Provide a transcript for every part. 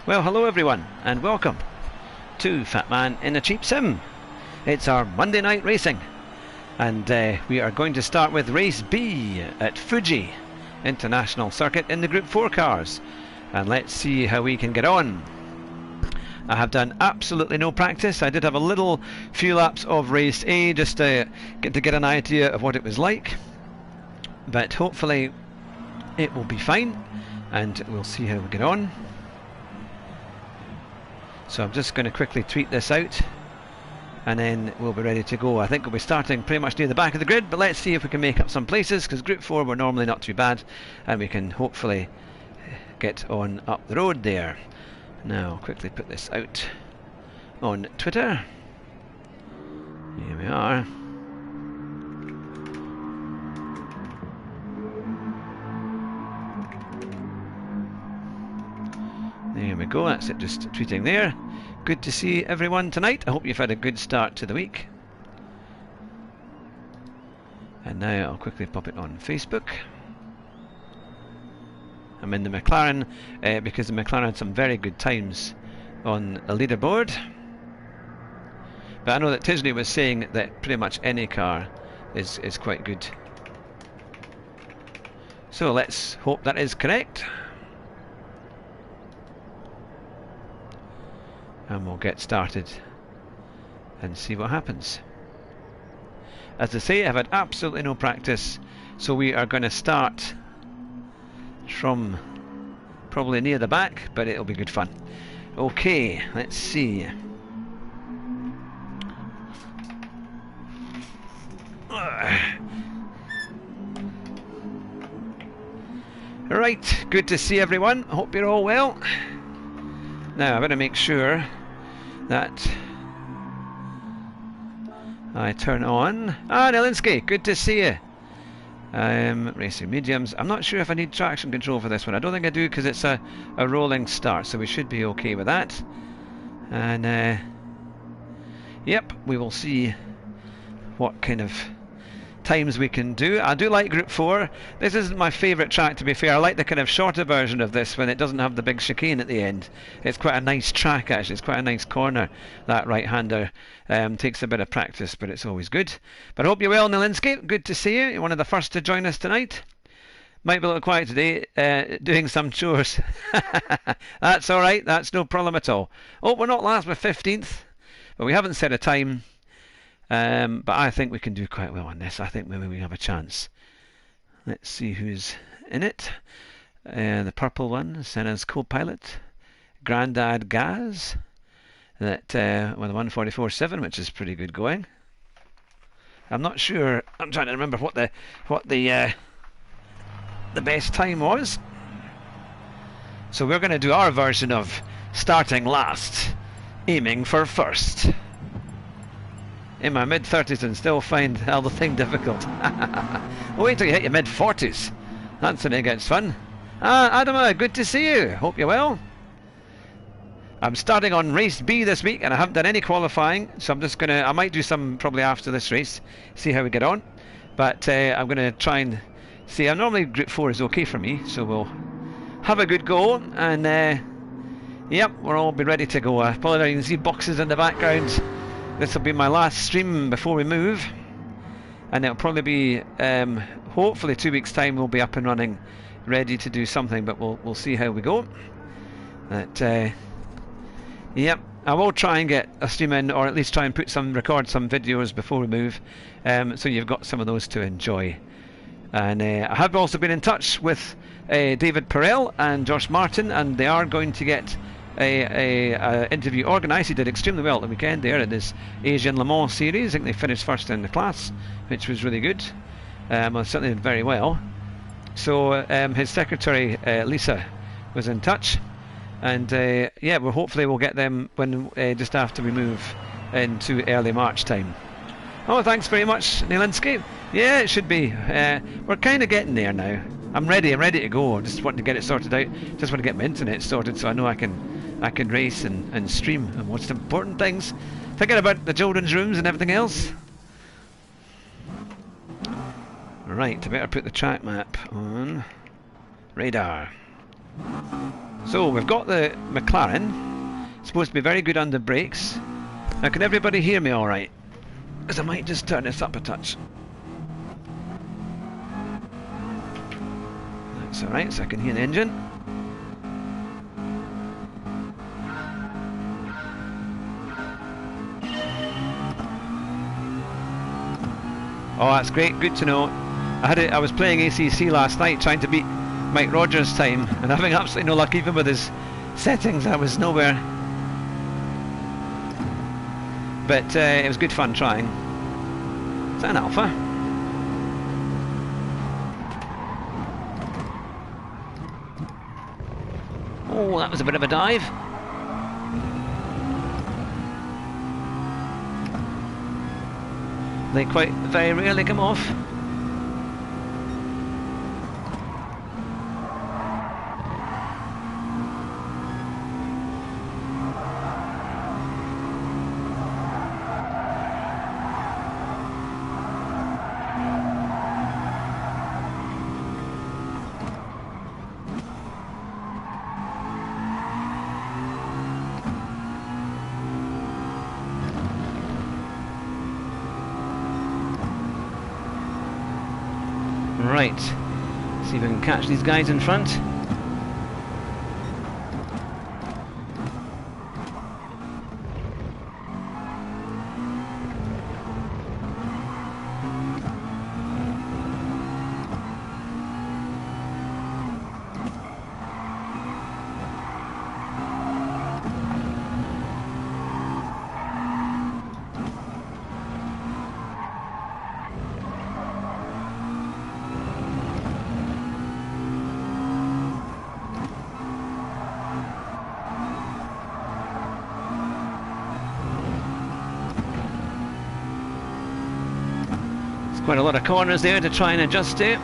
Well, hello everyone, and welcome to Fat Man in a Cheap Sim. It's our Monday night racing, and we are going to start with Race B at Fuji International Circuit in the Group 4 cars. And let's see how we can get on. I have done absolutely no practice. I did have a few laps of Race A just to get an idea of what it was like. But hopefully it will be fine, and we'll see how we get on. So I'm just going to quickly tweet this out, and then we'll be ready to go. I think we'll be starting pretty much near the back of the grid, but let's see if we can make up some places, because Group 4 we're normally not too bad, and we can hopefully get on up the road there. Now I'll quickly put this out on Twitter. Here we are. There we go, that's it, just tweeting there. Good to see everyone tonight. I hope you've had a good start to the week. And now I'll quickly pop it on Facebook. I'm in the McLaren because the McLaren had some very good times on the leaderboard. But I know that Tisney was saying that pretty much any car is quite good. So let's hope that is correct. And we'll get started and see what happens. As I say, I've had absolutely no practice, so we are going to start from probably near the back, but it'll be good fun. Okay, let's see. Right, good to see everyone. Hope you're all well. Now I'm going to make sure that I turn on. Nelinsky, good to see you. Racing mediums. I'm not sure if I need traction control for this one. I don't think I do, because it's a rolling start, so we should be okay with that. And yep, we will see what kind of times we can do. I do like Group 4. This isn't my favourite track, to be fair. I like the kind of shorter version of this when it doesn't have the big chicane at the end. It's quite a nice track, actually. It's quite a nice corner, that right-hander. Takes a bit of practice, but it's always good. But I hope you're well, Nelinsky. Good to see you. You're one of the first to join us tonight. Might be a little quiet today, doing some chores. That's alright, that's no problem at all. Oh, we're not last, we're 15th, but we haven't set a time. But I think we can do quite well on this. I think maybe we have a chance. Let's see who's in it. The purple one, Senna's co-pilot, Grandad Gaz, that with a 144.7, which is pretty good going. I'm not sure. I'm trying to remember what the best time was. So we're going to do our version of starting last, aiming for first. In my mid-30s and still find the whole thing difficult. Wait till you hit your mid-40s. That's when it gets fun. Adama, good to see you. Hope you're well. I'm starting on Race B this week, and I haven't done any qualifying, so I'm just I might do some probably after this race, see how we get on. But I'm going to try and see. Normally Group 4 is okay for me, so we'll have a good go. And yep, we'll all be ready to go. Probably you can see boxes in the background. This will be my last stream before we move, and it'll probably be hopefully 2 weeks time we'll be up and running, ready to do something, but we'll see how we go. But yep, I will try and get a stream in, or at least try and record some videos before we move, so you've got some of those to enjoy. And I have also been in touch with David Perel and Josh Martin, and they are going to get a interview organised. He did extremely well at the weekend there in his Asian Le Mans series. I think they finished first in the class, which was really good. Well, certainly did very well. So his secretary Lisa was in touch, and yeah, hopefully we'll get them when just after we move into early March time. Oh, thanks very much, Nelinsky. Yeah, it should be. We're kind of getting there now. I'm ready to go. Just wanting to get it sorted out. Just want to get my internet sorted so I know I can race and stream and watch the important things. Thinking about the children's rooms and everything else. Right, I better put the track map on radar. So we've got the McLaren. It's supposed to be very good under brakes. Now can everybody hear me alright? Because I might just turn this up a touch. That's alright, so I can hear the engine. Oh, that's great, good to know. I was playing ACC last night trying to beat Mike Rogers' time and having absolutely no luck even with his settings. I was nowhere. But it was good fun trying. Is that an Alpha? Oh, that was a bit of a dive. They very rarely come off. Right, see if we can catch these guys in front. Quite a lot of corners there to try and adjust to.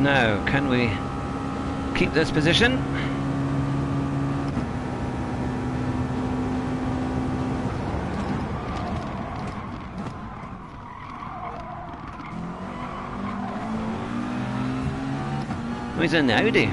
Now, can we keep this position? Oh, he's in the Audi.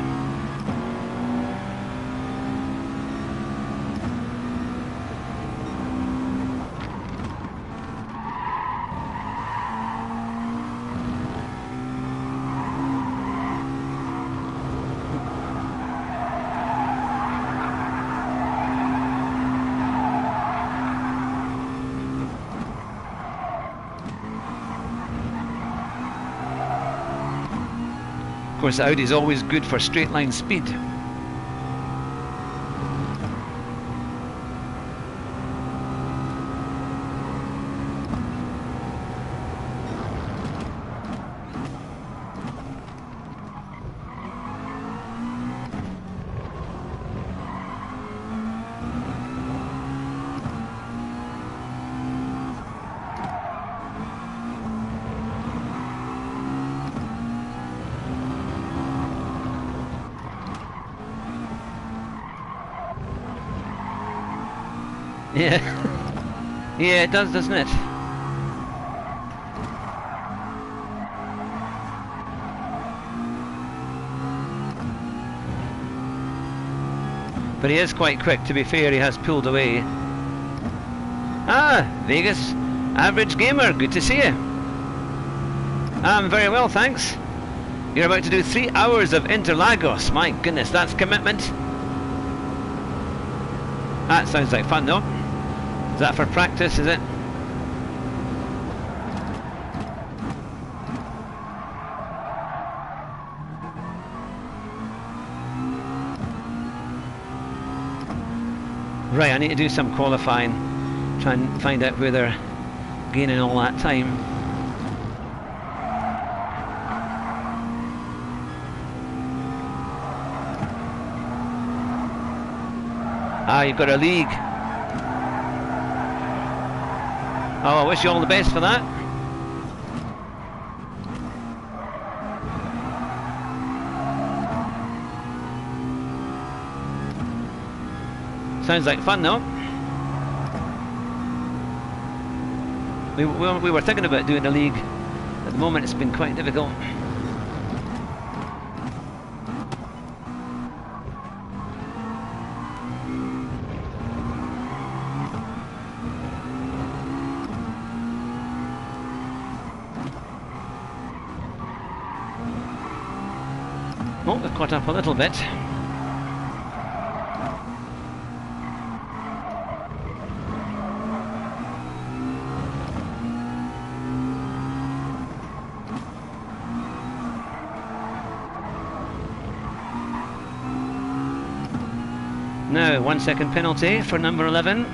Of course, the Audi is always good for straight line speed. Yeah, yeah, it does, doesn't it? But he is quite quick, to be fair, he has pulled away. Ah, Vegas, Average Gamer, good to see you. I'm very well, thanks. You're about to do 3 hours of Interlagos, my goodness, that's commitment. That sounds like fun though. Is that for practice, is it? Right, I need to do some qualifying. Try and find out where they're gaining all that time. Ah, you've got a league. Oh, I wish you all the best for that. Sounds like fun though. We were thinking about doing a league. At the moment it's been quite difficult. Oh, they've caught up a little bit. Now, 1 second penalty for number 11.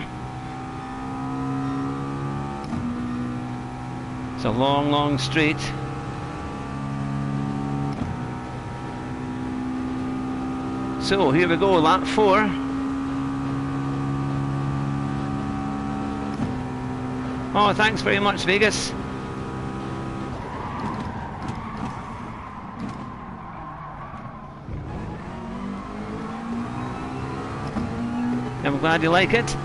It's a long, long straight. So here we go, lap 4. Oh, thanks very much, Vegas. I'm glad you like it.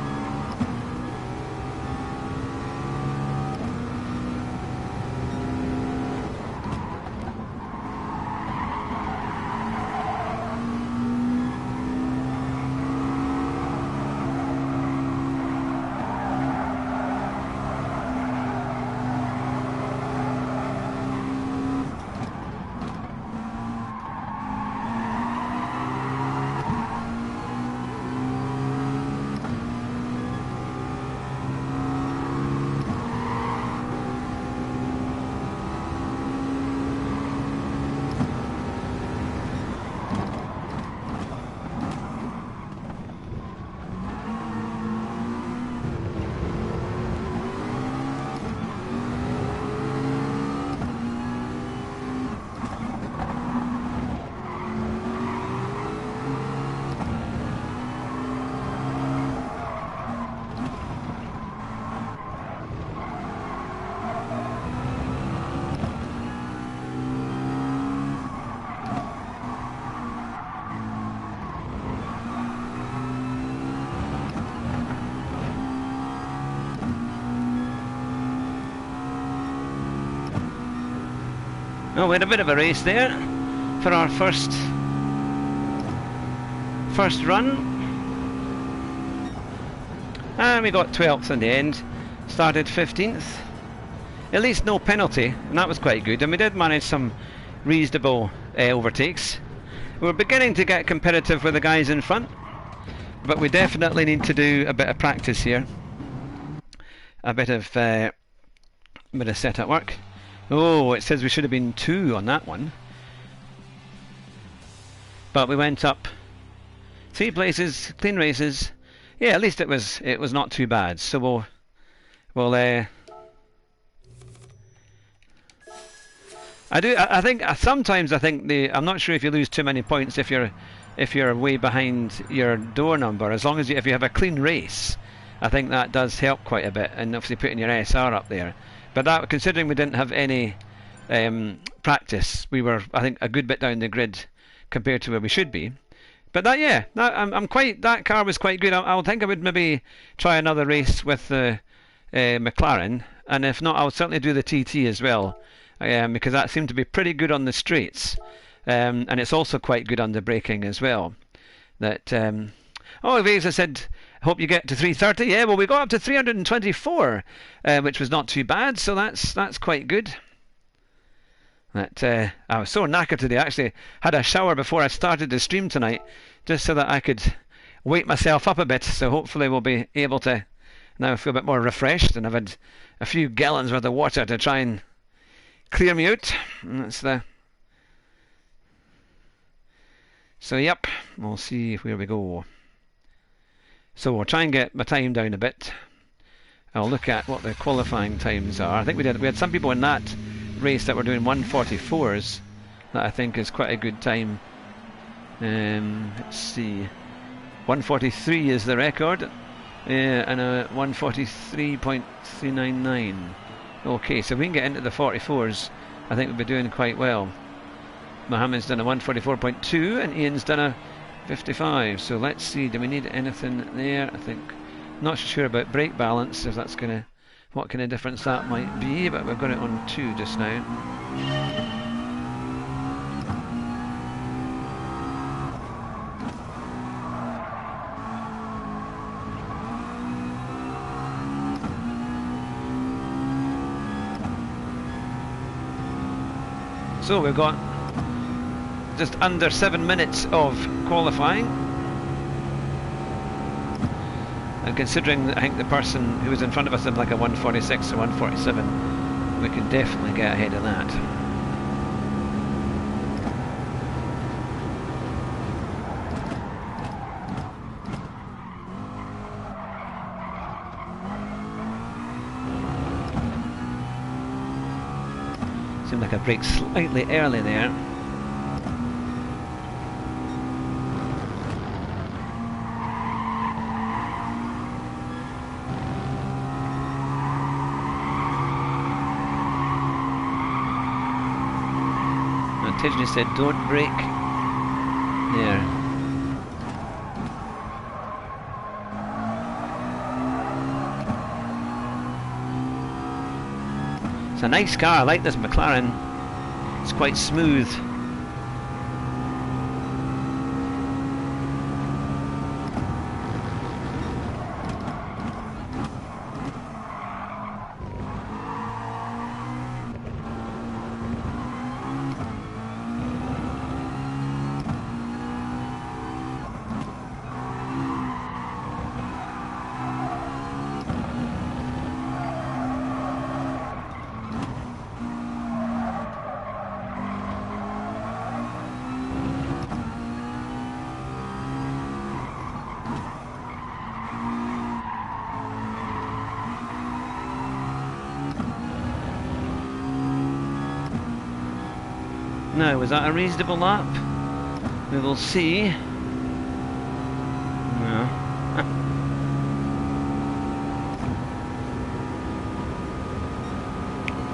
Oh, we had a bit of a race there for our first run, and we got 12th in the end. Started 15th. At least no penalty, and that was quite good. And we did manage some reasonable overtakes. We're beginning to get competitive with the guys in front, but we definitely need to do a bit of practice here, a bit of setup work. Oh, it says we should have been 2 on that one, but we went up 3 places, clean races. Yeah, at least it was not too bad. So we'll sometimes I think I'm not sure if you lose too many points if you're way behind your door number, as long as if you have a clean race. I think that does help quite a bit, and obviously putting your SR up there. But that, considering we didn't have any practice, we were, I think, a good bit down the grid compared to where we should be. But that car was quite good. I think I would maybe try another race with the McLaren, and if not, I'll certainly do the TT as well, because that seemed to be pretty good on the straights, and it's also quite good on the braking as well. Oh, Vesa said, hope you get to 330. Yeah, well, we got up to 324, which was not too bad, so that's quite good. I was so knackered today. I actually had a shower before I started the stream tonight, just so that I could wake myself up a bit. So hopefully we'll be able to now feel a bit more refreshed, and I've had a few gallons worth of water to try and clear me out. And that's so yep, we'll see where we go. So we'll try and get my time down a bit. I'll look at what the qualifying times are. I think we had some people in that race that were doing 1:44s. That I think is quite a good time. Let's see, 1:43 is the record, and a 1:43.399. Okay, so if we can get into the 44s, I think we'll be doing quite well. Mohammed's done a 1:44.2, and Ian's done a 55. So let's see, do we need anything there? I think, not sure about brake balance, if that's going to what kind of difference that might be, but we've got it on 2 just now. So we've got just under 7 minutes of qualifying, and considering I think the person who was in front of us had like a 1:46 or 1:47, we can definitely get ahead of that. Seemed like a break slightly early there. Tidgely said don't brake there. It's a nice car, I like this McLaren. It's quite smooth. Now, was that a reasonable lap? We will see. No.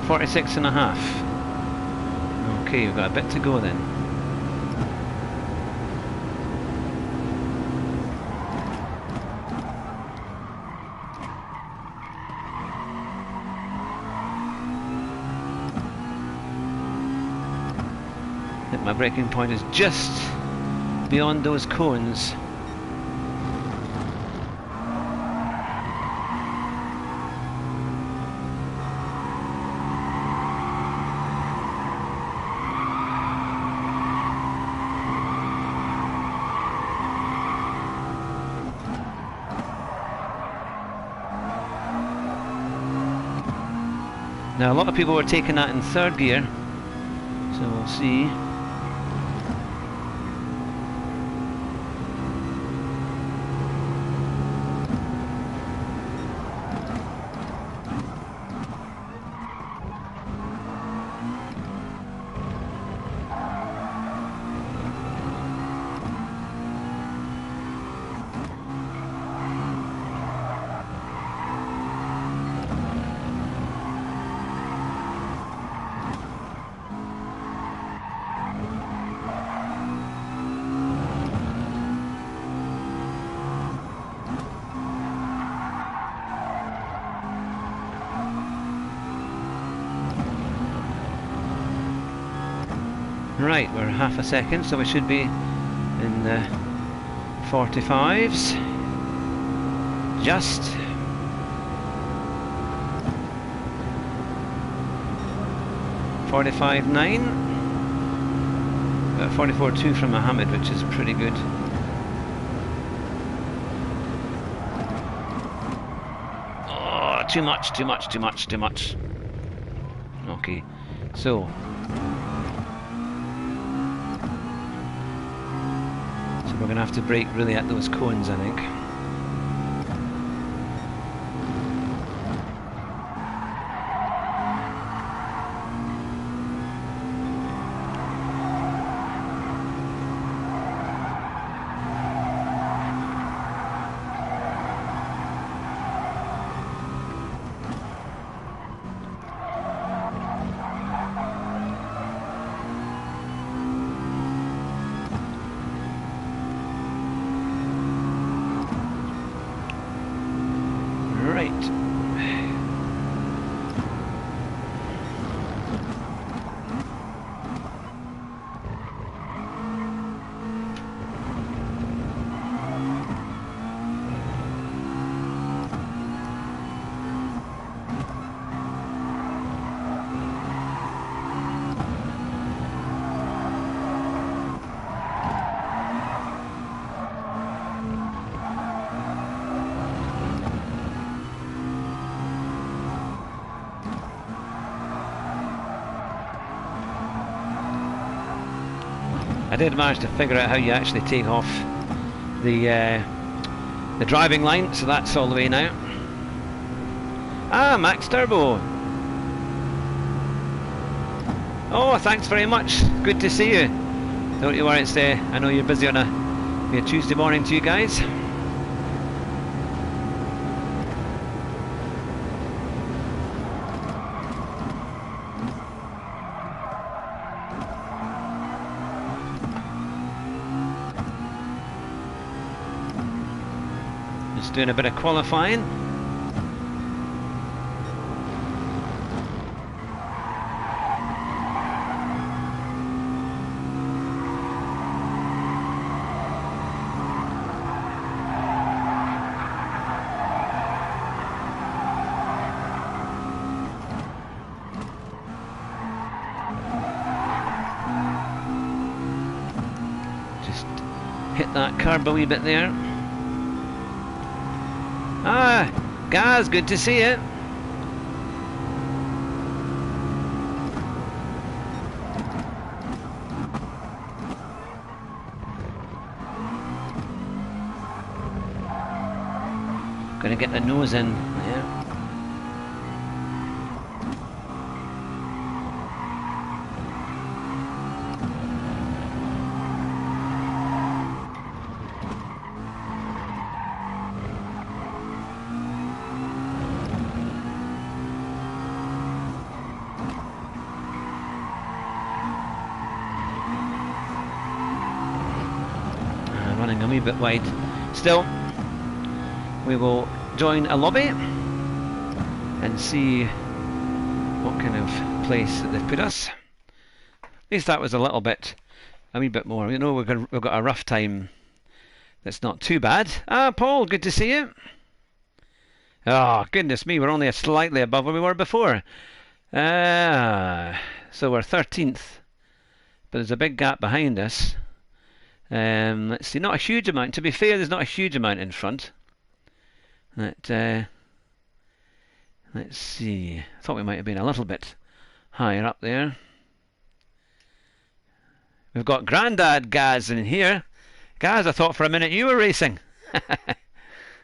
46.5. Okay, we've got a bit to go then. My braking point is just beyond those cones. Now a lot of people were taking that in 3rd gear, so we'll see. Right, we're half a second, so we should be in the 45s. Just. .45.9. 44.2 from Mohammed, which is pretty good. Oh, too much, too much, too much, too much. Okay, so. We're going to have to brake really at those cones, I think. I did manage to figure out how you actually take off the driving line, so that's all the way now. Ah, Max Turbo. Oh, thanks very much. Good to see you. Don't you worry, it's I know you're busy on a Tuesday morning to you guys. Just doing a bit of qualifying. Hit that curb a wee bit there. Ah, Gaz, good to see you. Gonna get the nose in there. Running a wee bit wide. Still, we will join a lobby and see what kind of place that they've put us. At least that was a wee bit more. You know, we've got a rough time. That's not too bad. Ah, Paul, good to see you. Oh, goodness me, we're only slightly above where we were before. So we're 13th, but there's a big gap behind us. Let's see, not a huge amount. To be fair, there's not a huge amount in front. Let's see. I thought we might have been a little bit higher up there. We've got Grandad Gaz in here. Gaz, I thought for a minute you were racing.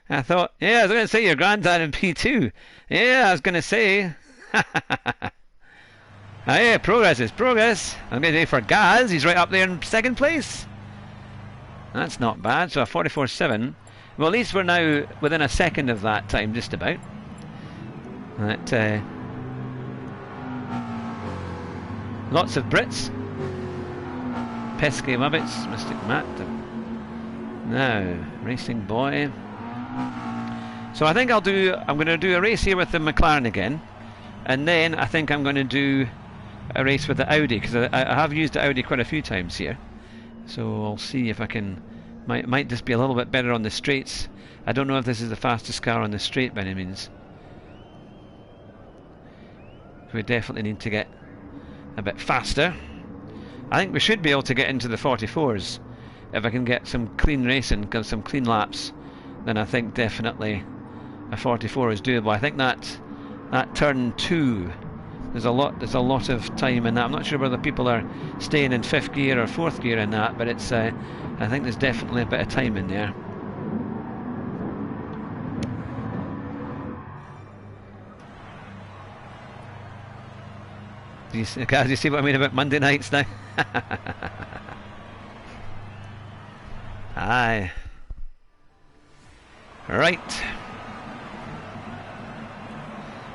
I thought, yeah, I was going to say your Grandad in P2. Yeah, I was going to say. Yeah, progress is progress. I'm going to say for Gaz, he's right up there in second place. That's not bad. So a 44.7. Well, at least we're now within a second of that time, just about. That lots of Brits. Pesky Muppets, Mystic Matt. Now, Racing Boy. So I think I'm going to do a race here with the McLaren again, and then I think I'm going to do a race with the Audi, because I have used the Audi quite a few times here. So I'll see if I can, might just be a little bit better on the straights. I don't know if this is the fastest car on the straight by any means. We definitely need to get a bit faster. I think we should be able to get into the 44s. If I can get some clean racing, get some clean laps, then I think definitely a 44 is doable. I think that turn 2, there's a lot of time in that. I'm not sure whether people are staying in 5th gear or 4th gear in that, but it's I think there's definitely a bit of time in there. Guys, you see what I mean about Monday nights now? Aye. Right.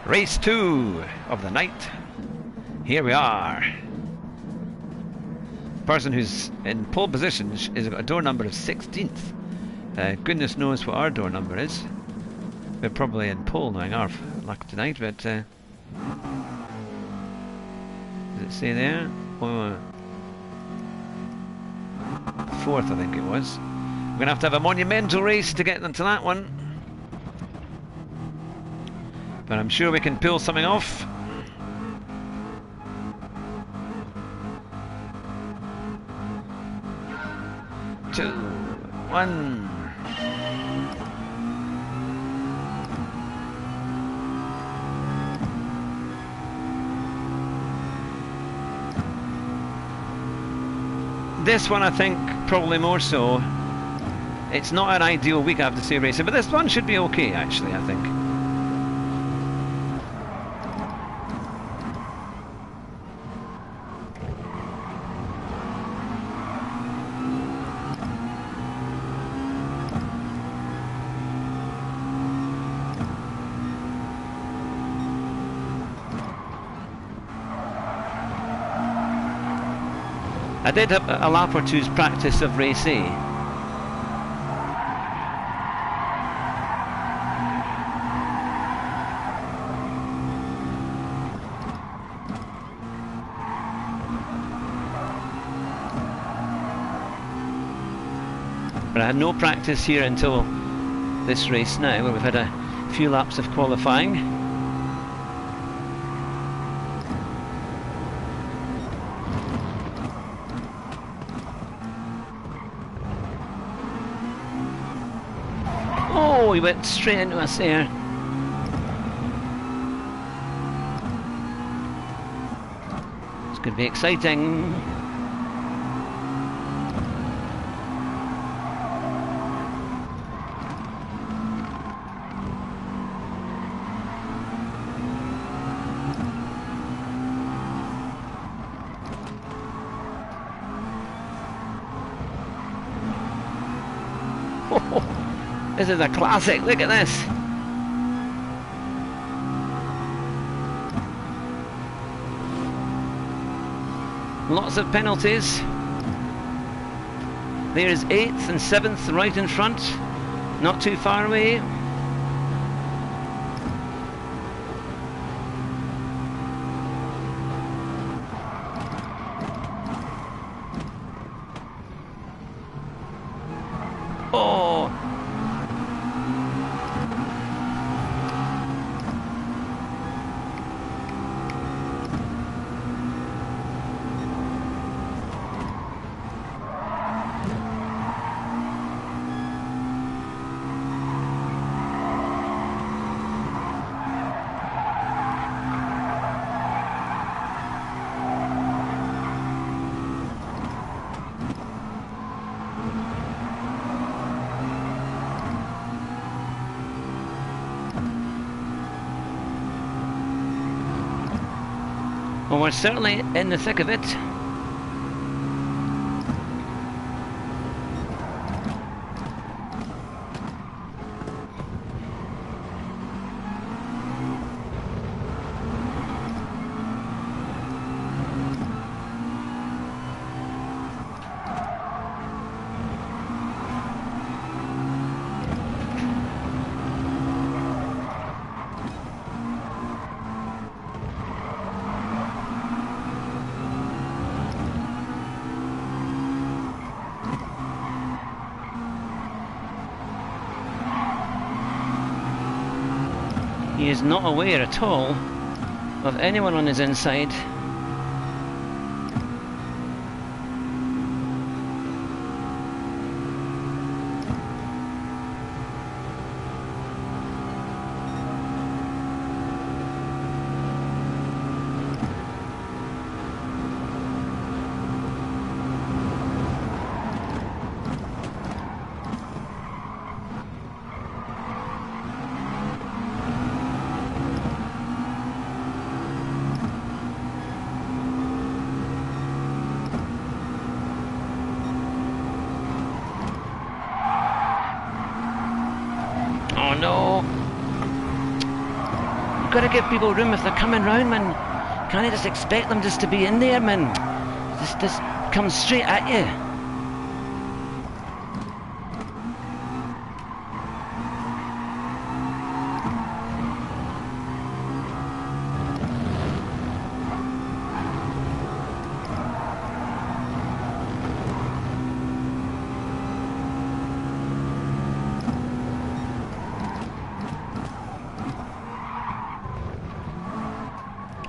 Race 2 of the night. Here we are. Person who's in pole position has got a door number of 16th. Goodness knows what our door number is. We're probably in pole knowing our luck tonight, but does it say there? Oh, 4th, I think it was. We're going to have a monumental race to get into that one. But I'm sure we can pull something off. Two, one. this one I think probably more so. It's not an ideal week, I have to say, racing, but this one should be okay, actually, I think. I did have a lap or two's practice of race A. But I had no practice here until this race now, where we've had a few laps of qualifying. Oh, he went straight into us there. It's going to be exciting. This is a classic, look at this. Lots of penalties. There's 8th and 7th right in front, not too far away. Oh! Well, we're certainly in the thick of it. He is not aware at all of anyone on his inside. Oh no! You've got to give people room if they're coming round, man. Can't you just expect them just to be in there, man? Just come straight at you.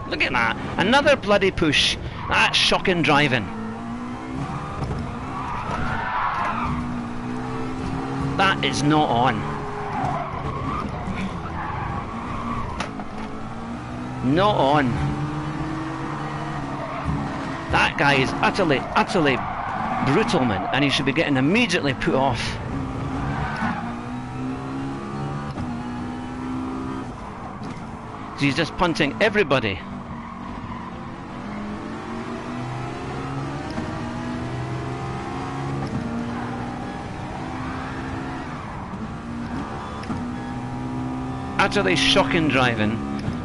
Look at that, another bloody push. That's shocking driving. That is not on. Not on. That guy is utterly brutal, man, and he should be getting immediately put off. He's just punting everybody. Utterly shocking driving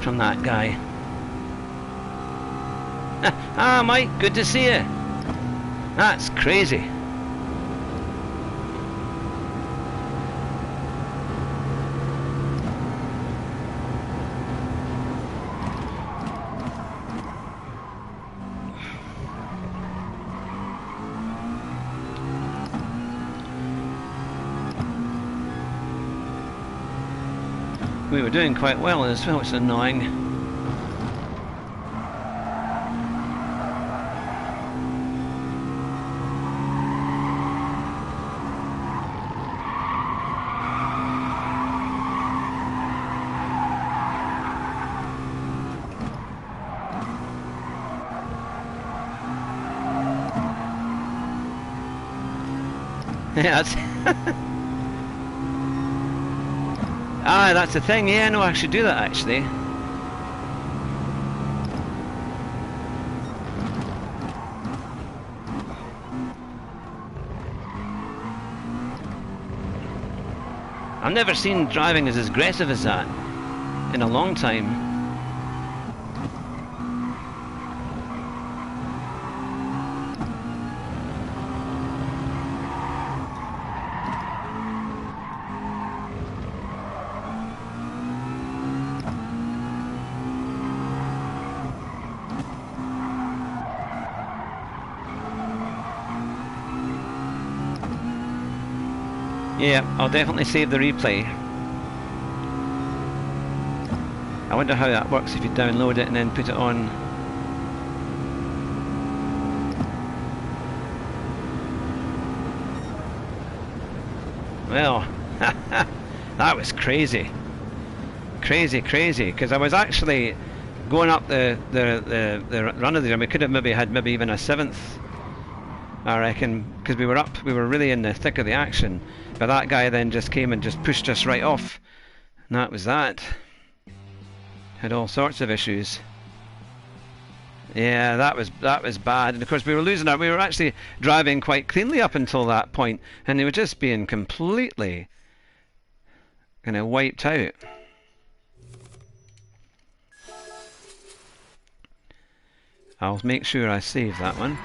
from that guy. Ah, Mike, good to see you. That's crazy. We were doing quite well as well, which is annoying. Yeah, that's the thing. Yeah, no, I should do that actually. I've never seen driving as aggressive as that in a long time. Yeah, I'll definitely save the replay. I wonder how that works if you download it and then put it on. Well, that was crazy. Crazy, because I was actually going up the run of the year. We could have maybe had even a 7th, I reckon, because we were really in the thick of the action. But that guy then just came and just pushed us right off. And that was that. Had all sorts of issues. Yeah, that was bad. And of course we were losing we were actually driving quite cleanly up until that point, and they were just being completely kind of wiped out. I'll make sure I save that one.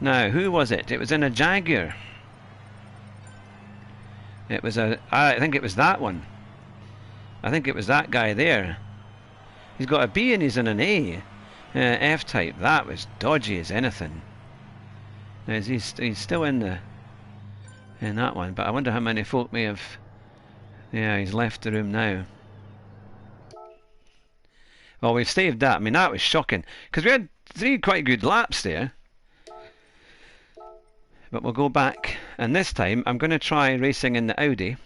Now, who was it? It was in a Jaguar. It was I think it was that one. I think it was that guy there. He's got a B and he's in an A. F-type. That was dodgy as anything. Now, he's still in that one, but I wonder how many folk may have... Yeah, he's left the room now. Well, we've saved that. I mean, that was shocking, because we had 3 quite good laps there. But we'll go back, and this time I'm going to try racing in the Audi.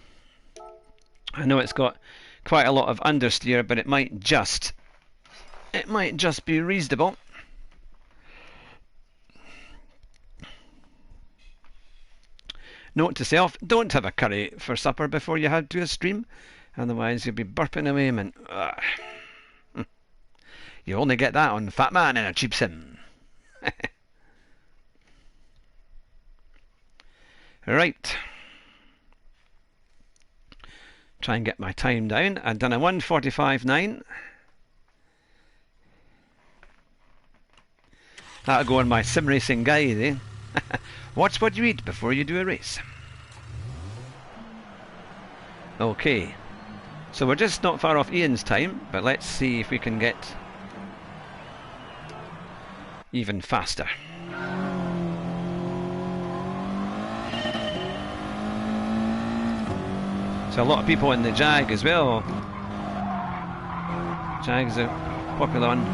I know it's got quite a lot of understeer, but it might just be reasonable. Note to self, don't have a curry for supper before you head to a stream, otherwise you'll be burping away, man. You only get that on Fat Man in a Cheap Sim. Right. Try and get my time down. I've done a 1:45.9. That'll go on my sim racing guide, eh? Watch what you eat before you do a race. Okay. So we're just not far off Ian's time, but let's see if we can get even faster. So a lot of people in the Jag as well. Jag's a popular one.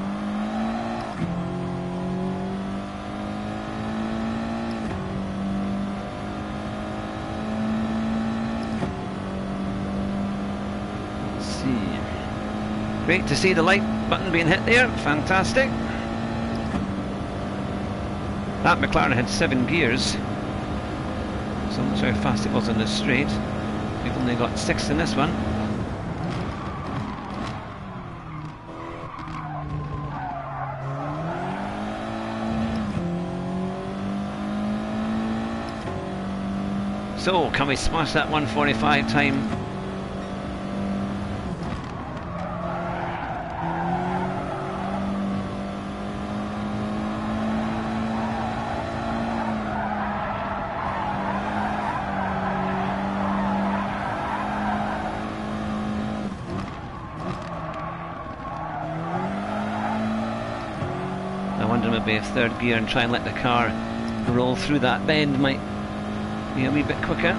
Let's see. Great to see the light button being hit there, fantastic. That McLaren had 7 gears, so I'm not sure how fast it was on this straight. We've only got 6 in this one. So, can we smash that 1:45 time? I wonder maybe if third gear and try and let the car roll through that bend might be a wee bit quicker.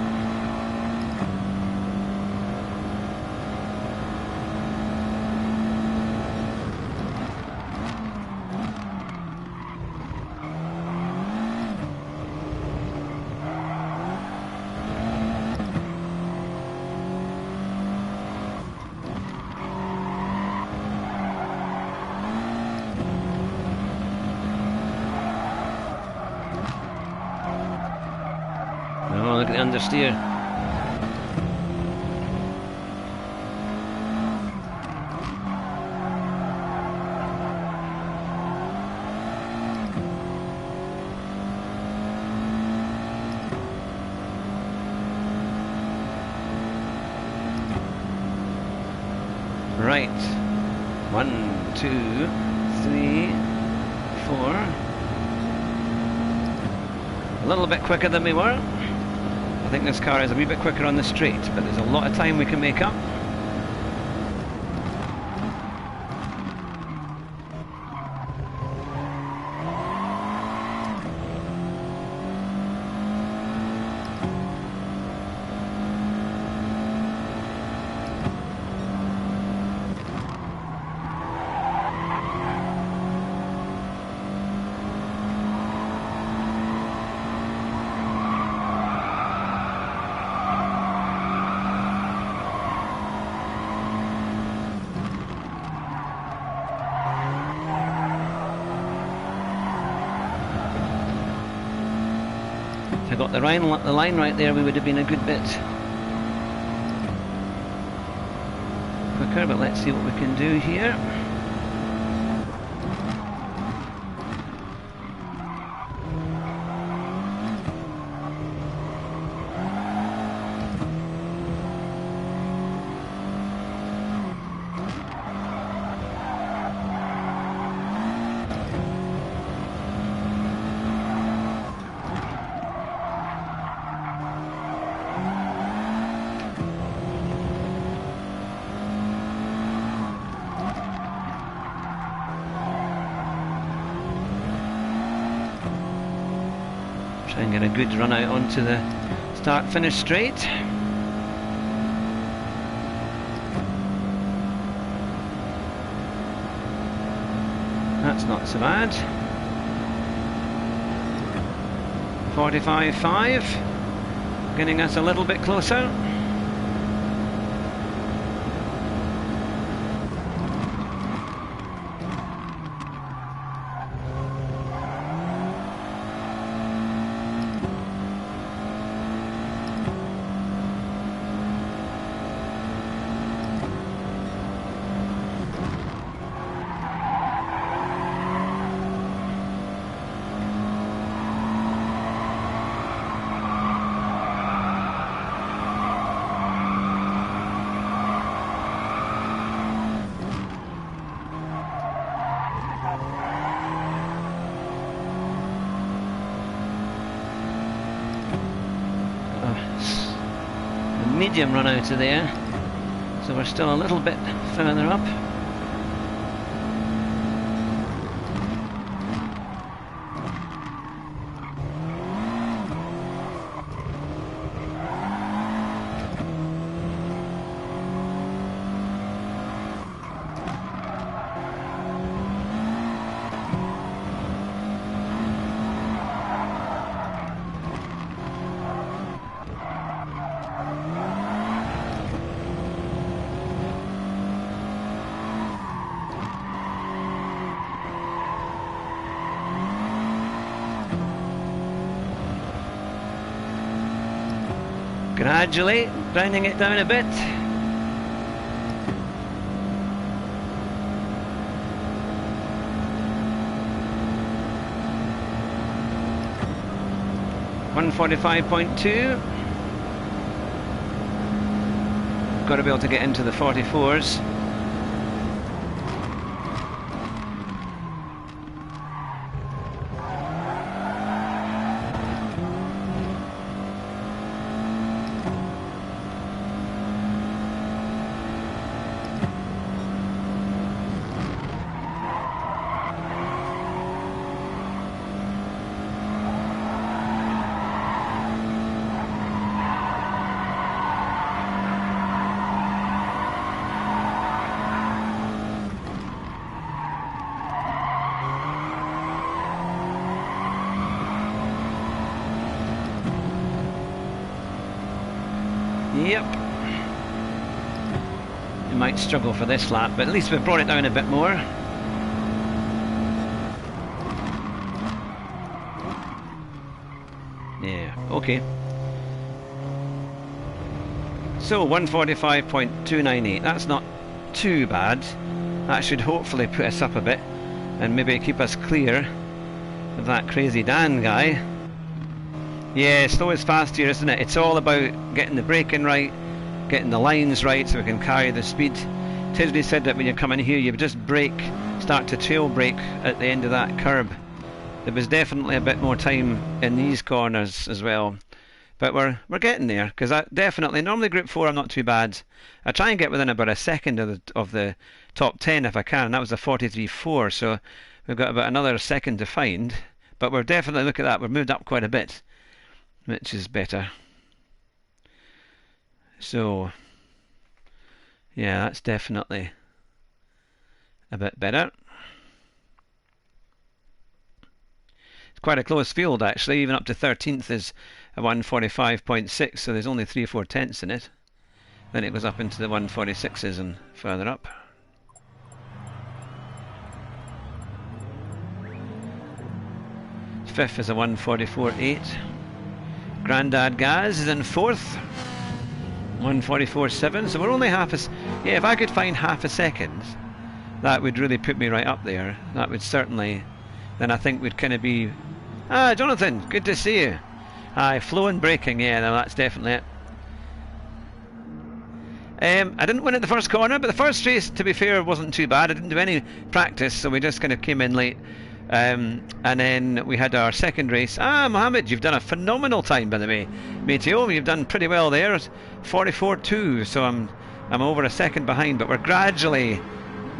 Oh, look at the understeer. Right. 1, 2, 3, 4. A little bit quicker than we were. I think this car is a wee bit quicker on the straight, but there's a lot of time we can make up. If I got the line right there, we would have been a good bit quicker, but let's see what we can do here. Try and get a good run out onto the start-finish straight. That's not so bad. 45.5, getting us a little bit closer. Medium run out of there, so we're still a little bit further up. Gradually grinding it down a bit. .145.2. Got to be able to get into the 44s. Yep. We might struggle for this lap, but at least we've brought it down a bit more. Yeah, okay. So 145.298, that's not too bad. That should hopefully put us up a bit and maybe keep us clear of that crazy Dan guy. Yeah, slow is fast here, isn't it? It's all about getting the braking right, getting the lines right so we can carry the speed. Tisney said that when you come in here you just brake, start to tail brake at the end of that curb. There was definitely a bit more time in these corners as well. But we're getting there, because definitely, normally Group 4 I'm not too bad. I try and get within about a second of the top 10 if I can, and that was a 43.4, so we've got about another second to find. But we're definitely, look at that, we've moved up quite a bit, which is better. So, yeah, that's definitely a bit better. It's quite a close field actually, even up to 13th is a 145.6, so there's only 3 or 4 tenths in it. Then it goes up into the 146s and further up. Fifth is a 144.8. Grandad Gaz is in 4th, 144.7, so we're only half a... Yeah, if I could find half a second, that would really put me right up there. That would certainly... Then I think we'd kind of be... Ah, Jonathan, good to see you. Aye, flow and braking, yeah, no, that's definitely it. I didn't win at the first corner, but the first race, to be fair, wasn't too bad. I didn't do any practice, so we just kind of came in late. And then we had our second race. Ah, Mohammed, you've done a phenomenal time, by the way. Mateo, you've done pretty well there. 44.2, so I'm over a second behind, but we're gradually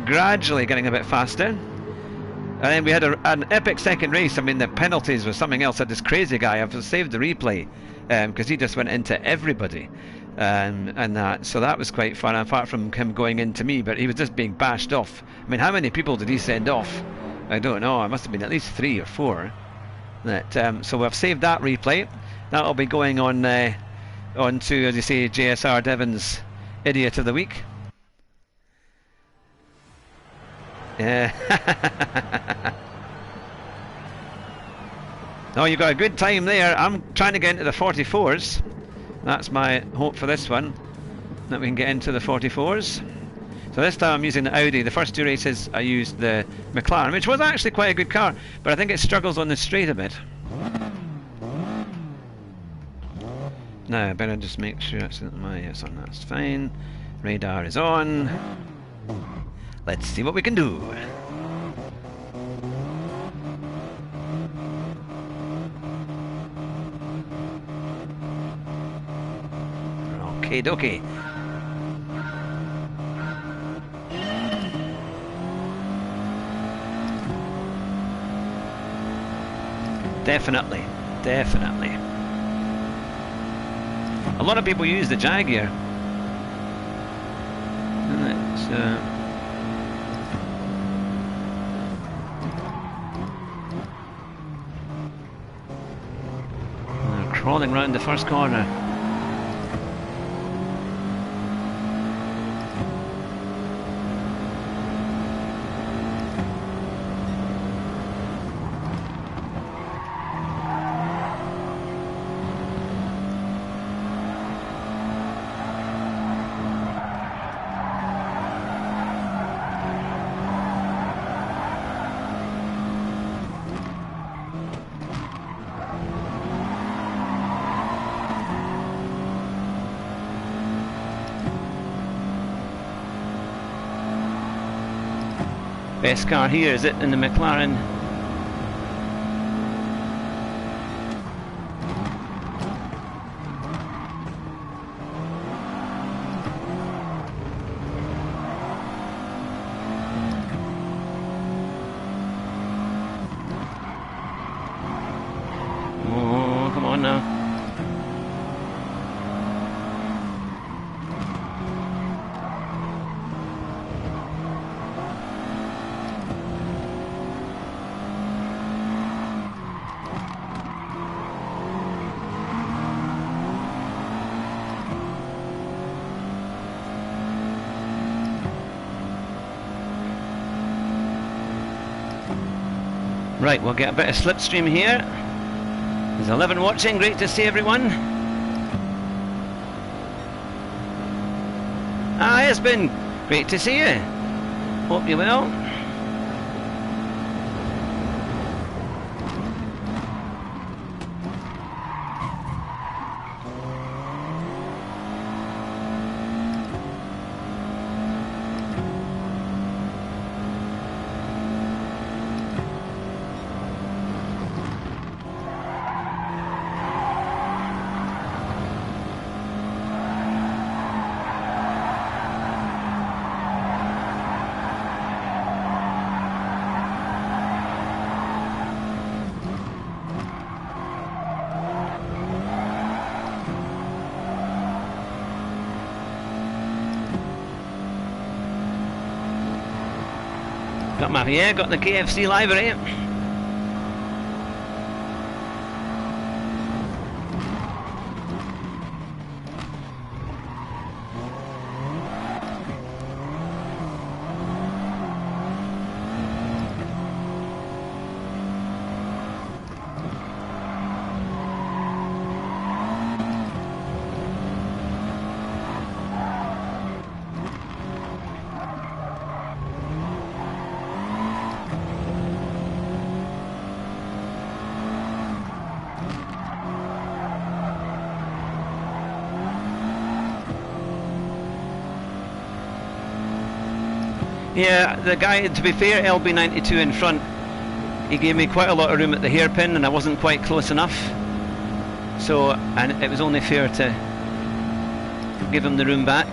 getting a bit faster. And then we had an epic second race. I mean, the penalties was something else. I had this crazy guy. I've saved the replay because he just went into everybody. And that, so that was quite fun, apart from him going into me, but he was just being bashed off. I mean, how many people did he send off? I don't know. It must have been at least 3 or 4. That so we've saved that replay. That'll be going on to, as you say, JSR Devon's Idiot of the Week. Yeah. Oh, you got a good time there. I'm trying to get into the 44s. That's my hope for this one, that we can get into the 44s. So this time I'm using the Audi. The first 2 races I used the McLaren, which was actually quite a good car, but I think it struggles on the straight a bit. Now I better just make sure it's on. That's fine. Radar is on. Let's see what we can do. Okie dokie. Definitely. A lot of people use the Jaguar. It's, crawling round the first corner. Best car here, is it, in the McLaren? Oh, come on now. Right, we'll get a bit of slipstream here. There's 11 watching, great to see everyone. Ah, it's been great to see you. Hope you well. Got the KFC library. Yeah, the guy, to be fair, LB92 in front, he gave me quite a lot of room at the hairpin and I wasn't quite close enough. So, and it was only fair to give him the room back.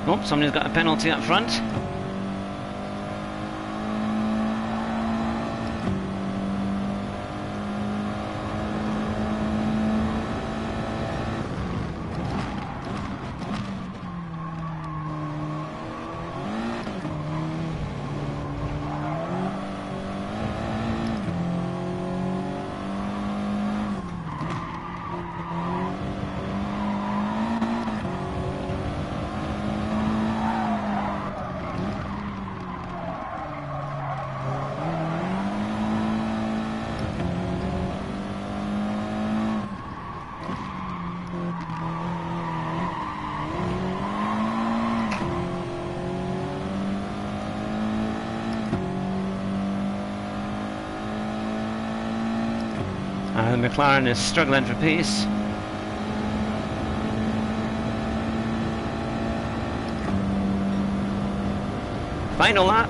Oh, somebody's got a penalty up front. The McLaren is struggling for pace. Final lap.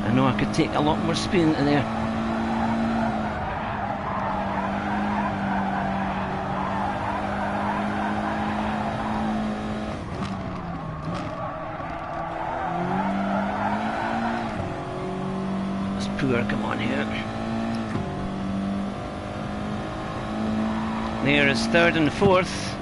I know I could take a lot more speed into there. poor. Come on here. There is third and fourth.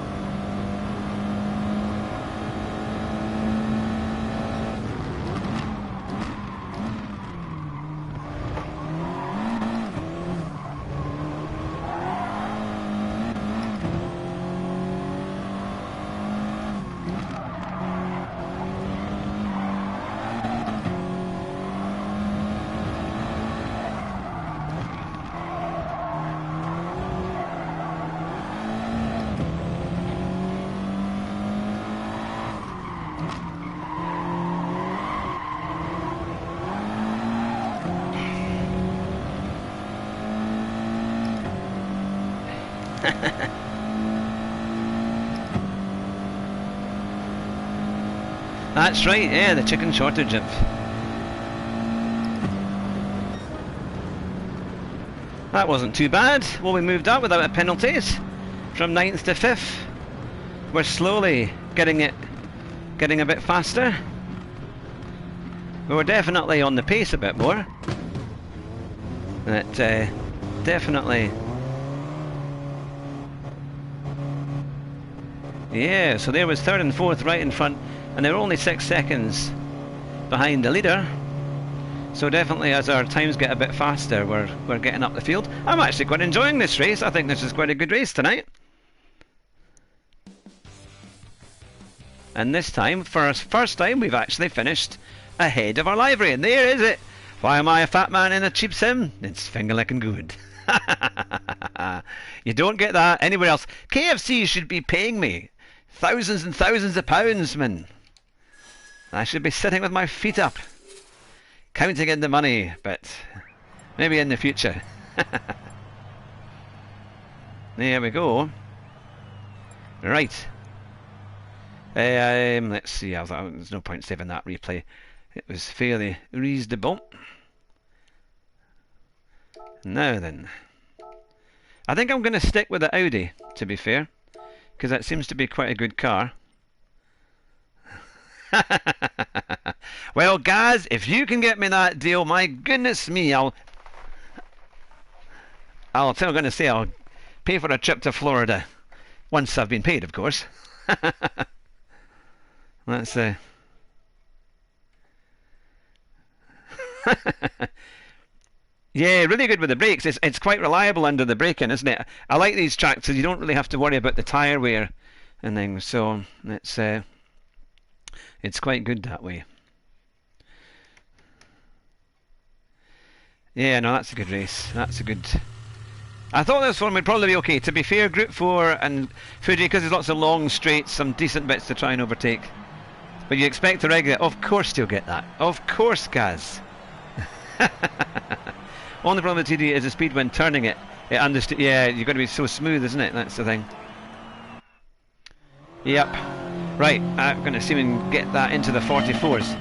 That's right, yeah, the chicken shortage of... That wasn't too bad. Well, we moved up without penalties from 9th to 5th. We're slowly getting a bit faster. We were definitely on the pace a bit more. That definitely... Yeah, so there was third and fourth right in front, and they were only 6 seconds behind the leader. So definitely as our times get a bit faster, we're getting up the field. I'm actually quite enjoying this race. I think this is quite a good race tonight. And this time, for our first time, we've actually finished ahead of our livery. And there is it. Why am I a fat man in a cheap sim? It's finger licking good. You don't get that anywhere else. KFC should be paying me thousands and thousands of pounds, man. I should be sitting with my feet up, counting in the money, but maybe in the future. There we go. Right. Let's see. There's no point saving that replay. It was fairly reasonable. Now then, I think I'm going to stick with the Audi, to be fair, because that seems to be quite a good car. Well, guys, if you can get me that deal, my goodness me, I'll pay for a trip to Florida once I've been paid, of course. Let's see. Yeah, really good with the brakes. It's quite reliable under the braking, isn't it? I like these tracks so you don't really have to worry about the tyre wear and things. So it's quite good that way. Yeah, no, that's a good race. That's a good... I thought this one would probably be okay. To be fair, Group 4 and Fuji, because there's lots of long straights, some decent bits to try and overtake. But you expect a regular... Of course you'll get that. Of course, Gaz. Only problem with TD is the speed when turning it. Yeah, you've got to be so smooth, isn't it? That's the thing. Yep. Right, I'm going to see if we can get that into the 44s.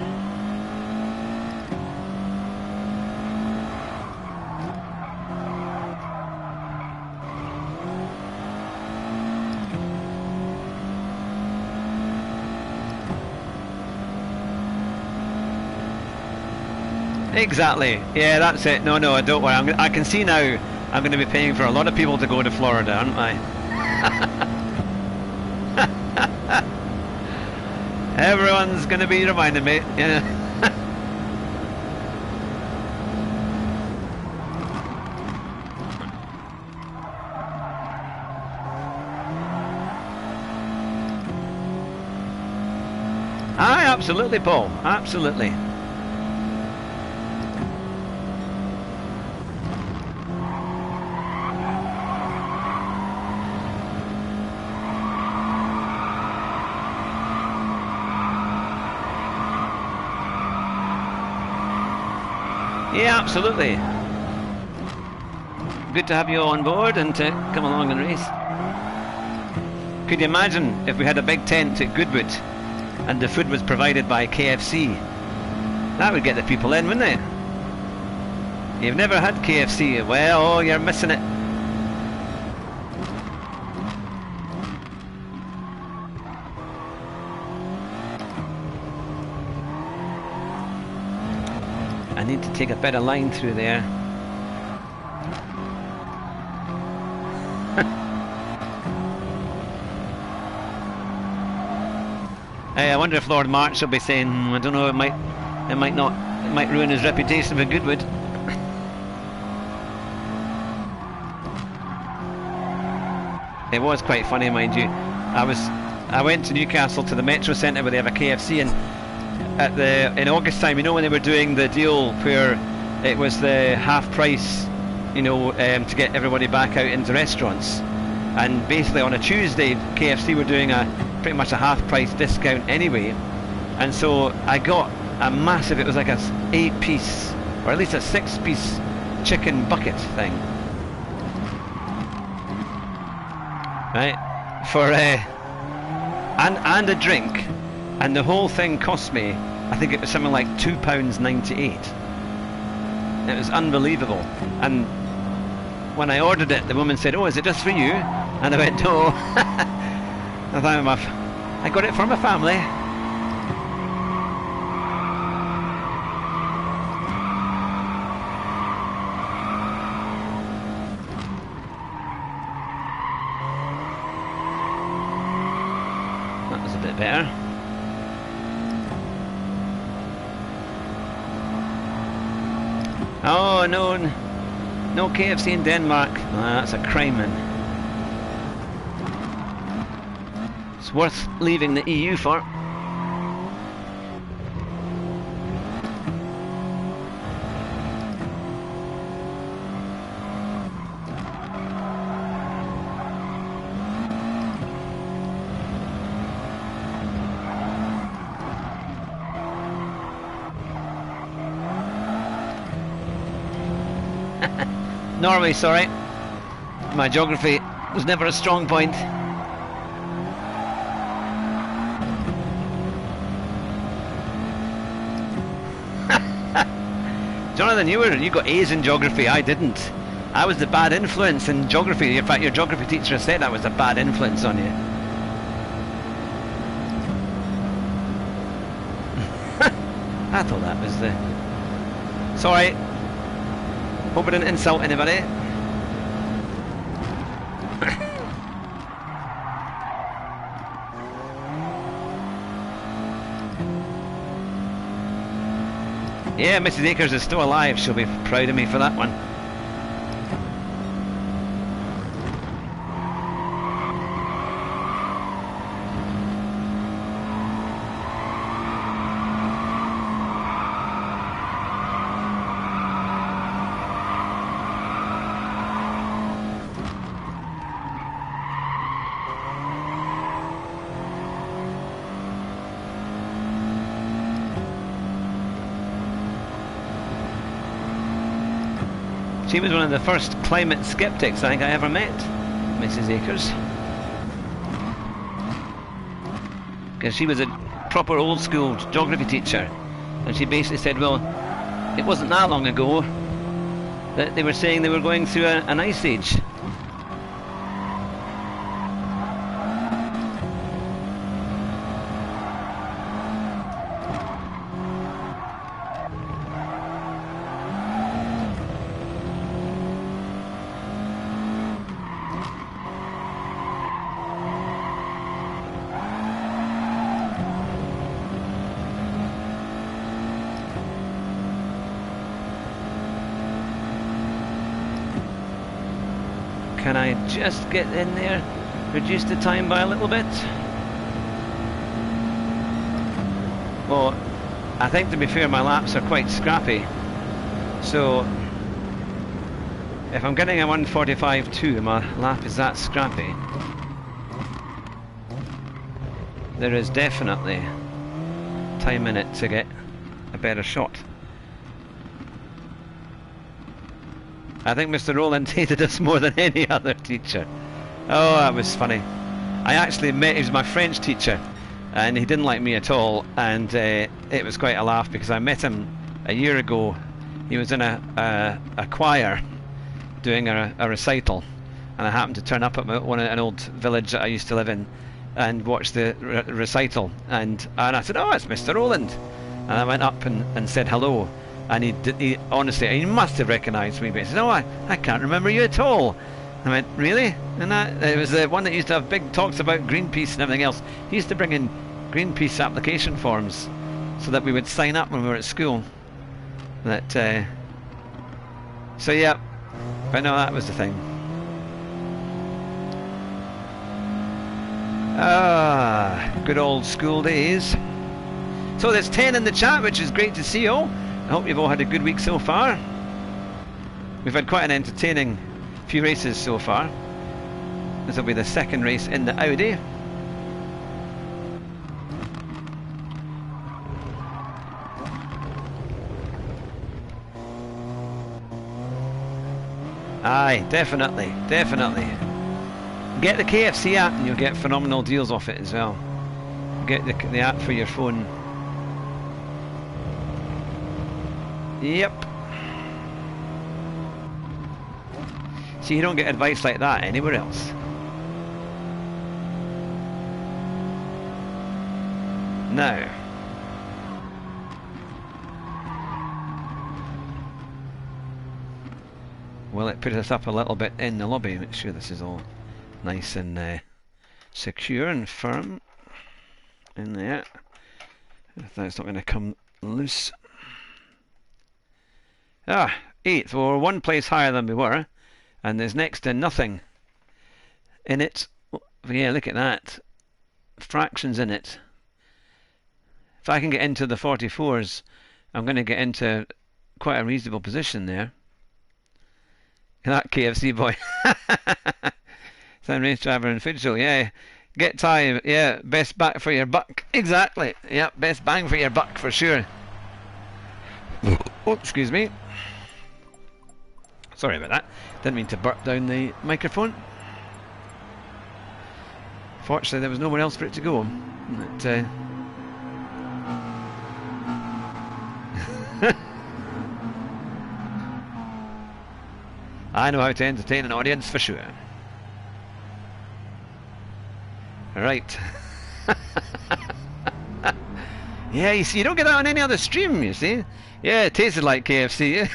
Exactly. Yeah, that's it. No, don't worry. I can see now I'm going to be paying for a lot of people to go to Florida, aren't I? Everyone's going to be reminding me. Yeah. Aye, absolutely, Paul. Absolutely. Yeah, absolutely. Good to have you on board and to come along and race. Could you imagine if we had a big tent at Goodwood and the food was provided by KFC? That would get the people in, wouldn't it? You've never had KFC? Well, oh, you're missing it. I need to take a better line through there. Hey, I wonder if Lord March will be saying, I don't know, it might ruin his reputation for Goodwood. It was quite funny, mind you. I went to Newcastle to the Metro Centre where they have a KFC, and in August time, you know, when they were doing the deal where it was the half price, you know, to get everybody back out into restaurants, and basically on a Tuesday KFC were doing pretty much a half price discount anyway, and so I got a massive, it was like a 8-piece or at least a 6-piece chicken bucket thing, right, for and a drink, and the whole thing cost me, I think it was something like £2.98. It was unbelievable. And when I ordered it, the woman said, "Oh, is it just for you?" And I went, "No." I thought, I got it for my family. That was a bit better. Oh, no KFC in Denmark. That's a crime, man. It's worth leaving the EU for. Norway, sorry. My geography was never a strong point. Jonathan, you got A's in geography. I didn't. I was the bad influence in geography. In fact, your geography teacher said I was a bad influence on you. I thought that was the... Sorry. Hope I didn't insult anybody. Yeah, Mrs. Akers is still alive. She'll be proud of me for that one. She was one of the first climate skeptics I think I ever met, Mrs. Akers. Because she was a proper old school geography teacher, and she basically said, well, it wasn't that long ago that they were saying they were going through an ice age. Can I just get in there, reduce the time by a little bit? Well, I think to be fair my laps are quite scrappy, so if I'm getting a 1:45.2, my lap is that scrappy, there is definitely time in it to get a better shot. I think Mr. Rowland hated us more than any other teacher. Oh, that was funny. I actually met, he was my French teacher, and he didn't like me at all, and it was quite a laugh because I met him a year ago. He was in a choir doing a recital, and I happened to turn up at an old village that I used to live in and watch the recital, and I said, "Oh, it's Mr. Rowland," and I went up and said hello. And he honestly, he must have recognised me, but he said, "No, I can't remember you at all." I went, "Really?" And it was the one that used to have big talks about Greenpeace and everything else. He used to bring in Greenpeace application forms so that we would sign up when we were at school. So yeah, but no, that was the thing. Good old school days. So there's 10 in the chat, which is great to see you all. I hope you've all had a good week so far. We've had quite an entertaining few races so far. This will be the second race in the Audi. Aye, definitely, definitely. Get the KFC app and you'll get phenomenal deals off it as well. Get the app for your phone. Yep. See, you don't get advice like that anywhere else. Now. Will it put us up a little bit in the lobby? Make sure this is all nice and secure and firm in there. That's not going to come loose. 8th. Well, we're one place higher than we were, and there's next to nothing in it. Yeah, look at that. Fractions in it. If I can get into the 44s, I'm going to get into quite a reasonable position there. That KFC boy. Sam race driver and Fidgel, yeah. Get time, yeah. Best bang for your buck. Exactly. Yeah, best bang for your buck for sure. Oh, excuse me. Sorry about that. Didn't mean to burp down the microphone. Fortunately, there was nowhere else for it to go. But, I know how to entertain an audience for sure. Right. Yeah, you see, you don't get that on any other stream, you see. Yeah, it tasted like KFC.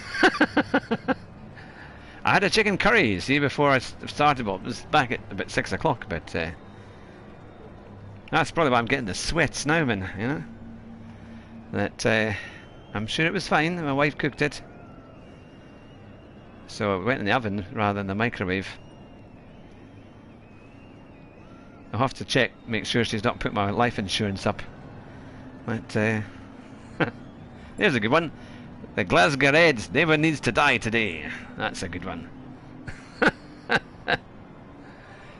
I had a chicken curry, you see, before I started. Well, it was back at about 6 o'clock, but that's probably why I'm getting the sweats now, man, you know. That I'm sure it was fine. My wife cooked it. So it went in the oven rather than the microwave. I'll have to check, make sure she's not put my life insurance up. But there's a good one. The Glasgow Reds never needs to die today. That's a good one.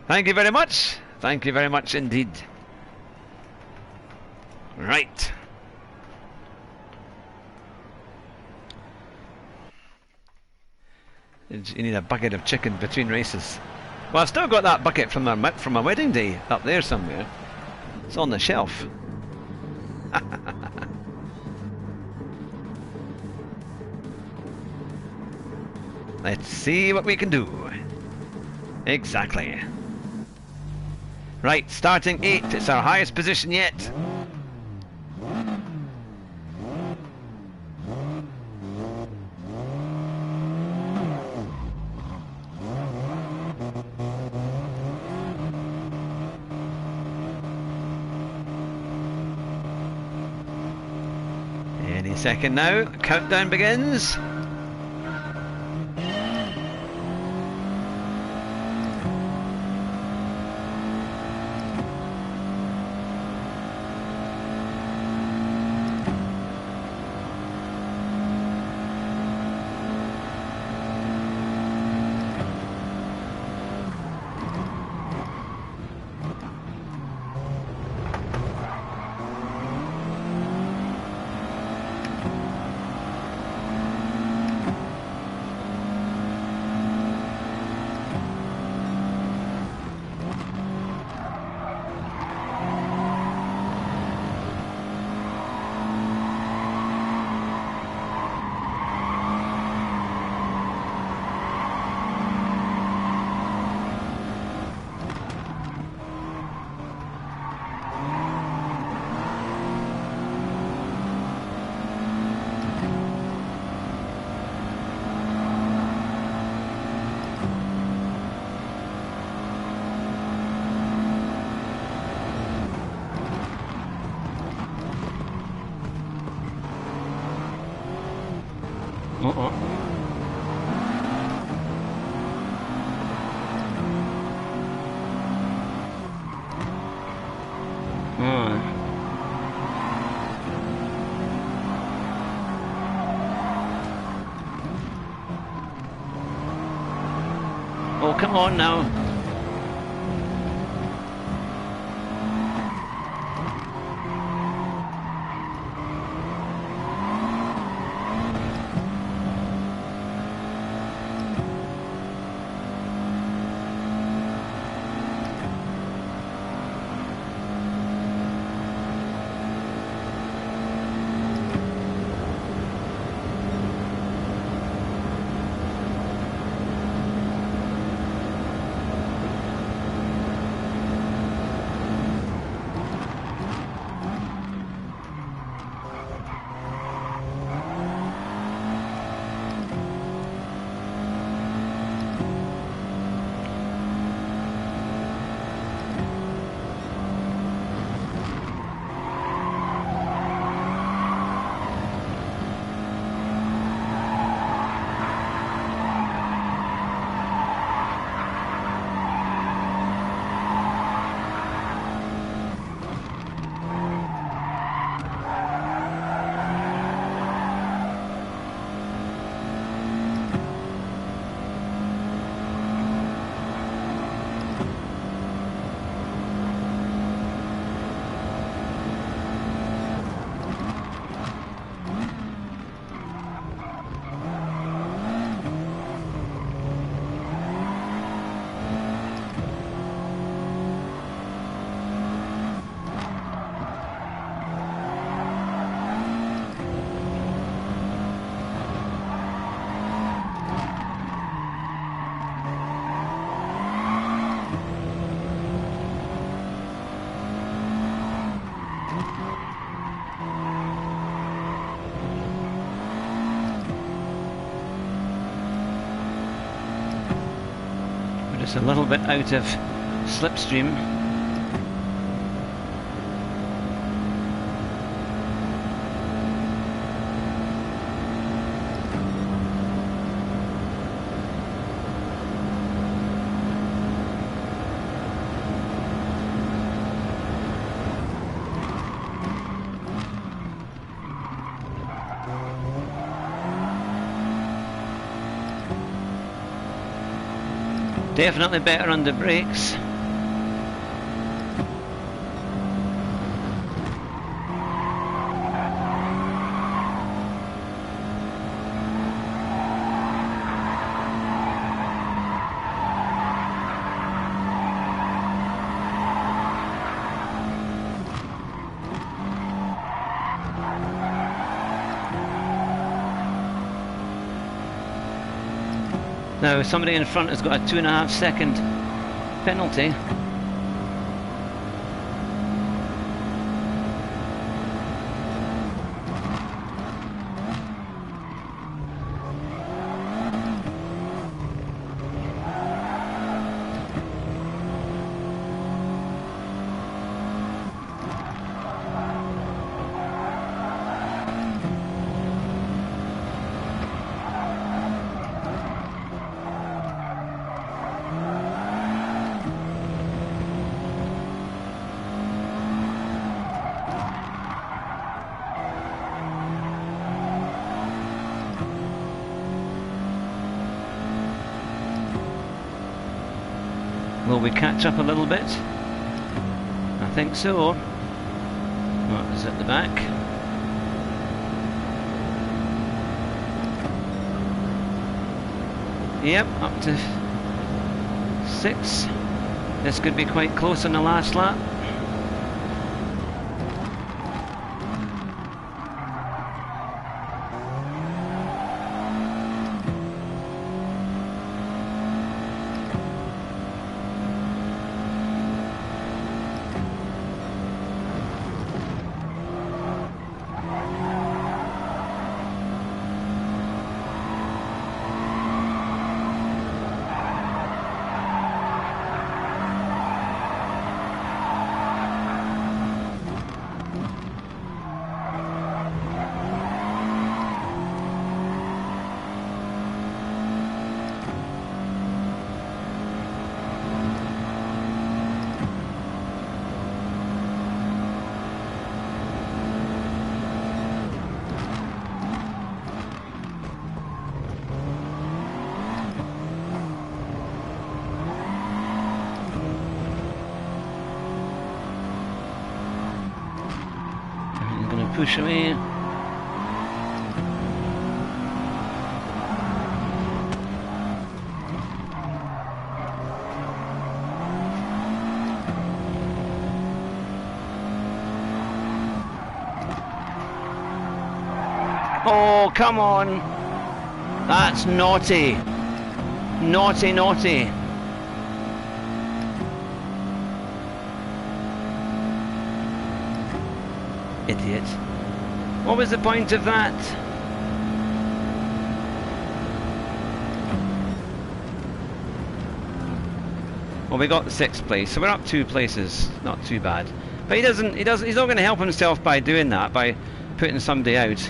Thank you very much. Thank you very much indeed. Right. You need a bucket of chicken between races. Well, I've still got that bucket from my wedding day up there somewhere. It's on the shelf. Let's see what we can do. Exactly. Right, starting 8th. It's our highest position yet. Any second now, countdown begins. Uh-oh. Oh, come on now. Just a little bit out of slipstream. Definitely better on the brakes. Now somebody in front has got a 2.5 second penalty. Will we catch up a little bit? I think so. What is at the back? Yep, up to 6. This could be quite close on the last lap. push away. Oh, come on. That's naughty. Naughty, naughty. Idiot. What was the point of that? Well, we got 6th place, so we're up 2 places. Not too bad. But he's not going to help himself by doing that, by putting somebody out.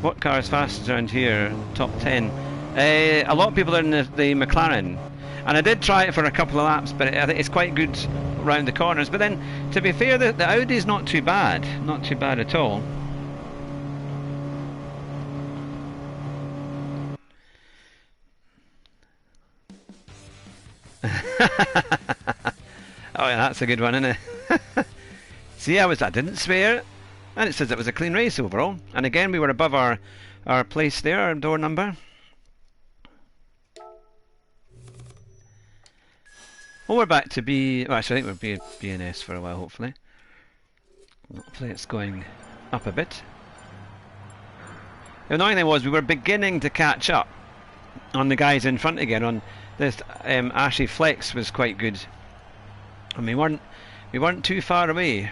What car is fastest around here? Top 10. A lot of people are in the McLaren. And I did try it for a couple of laps, but I think it's quite good around the corners. But then, to be fair, the Audi's not too bad. Not too bad at all. Oh yeah, that's a good one, isn't it? See, I didn't swear. And it says it was a clean race overall. And again, we were above our place there, our door number. Well, we're back to B. Well, actually, I think we'll be BNS for a while, hopefully. Hopefully it's going up a bit. The annoying thing was we were beginning to catch up on the guys in front again. On this, Ashy Flex was quite good. And we weren't too far away.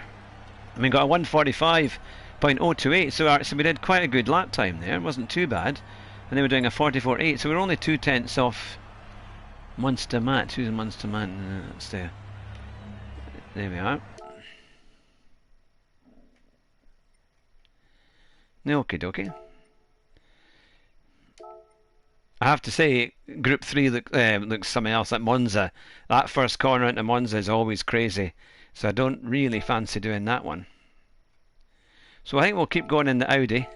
And we got a 1:45.028, so we did quite a good lap time there. It wasn't too bad. And they were doing a 44.8, so we were only 2/10 off Munster Matt. Who's Munster Matt? That's there. There we are. Okie dokie. I have to say, Group 3 looks something else. Like Monza, that first corner into Monza is always crazy. So I don't really fancy doing that one. So I think we'll keep going in the Audi.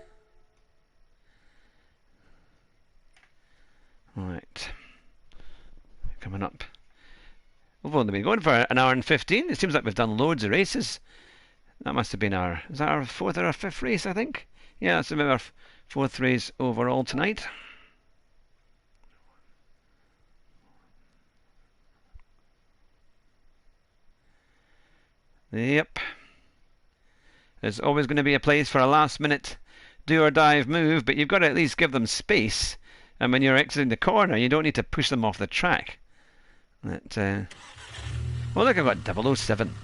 Right. Coming up. We've only been going for an hour and 15. It seems like we've done loads of races. That must have been is that our 4th or our 5th race, I think? Yeah, that's about our 4th race overall tonight. Yep. There's always going to be a place for a last minute do or dive move, but you've got to at least give them space. And when you're exiting the corner, you don't need to push them off the track. Well, look, I've got 007.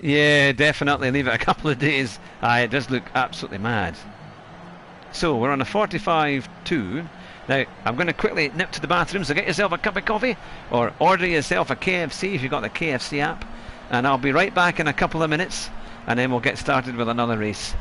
Yeah, definitely leave it a couple of days. It does look absolutely mad. So we're on a 45.2. Now, I'm going to quickly nip to the bathroom, so get yourself a cup of coffee or order yourself a KFC if you've got the KFC app. And I'll be right back in a couple of minutes, and then we'll get started with another race.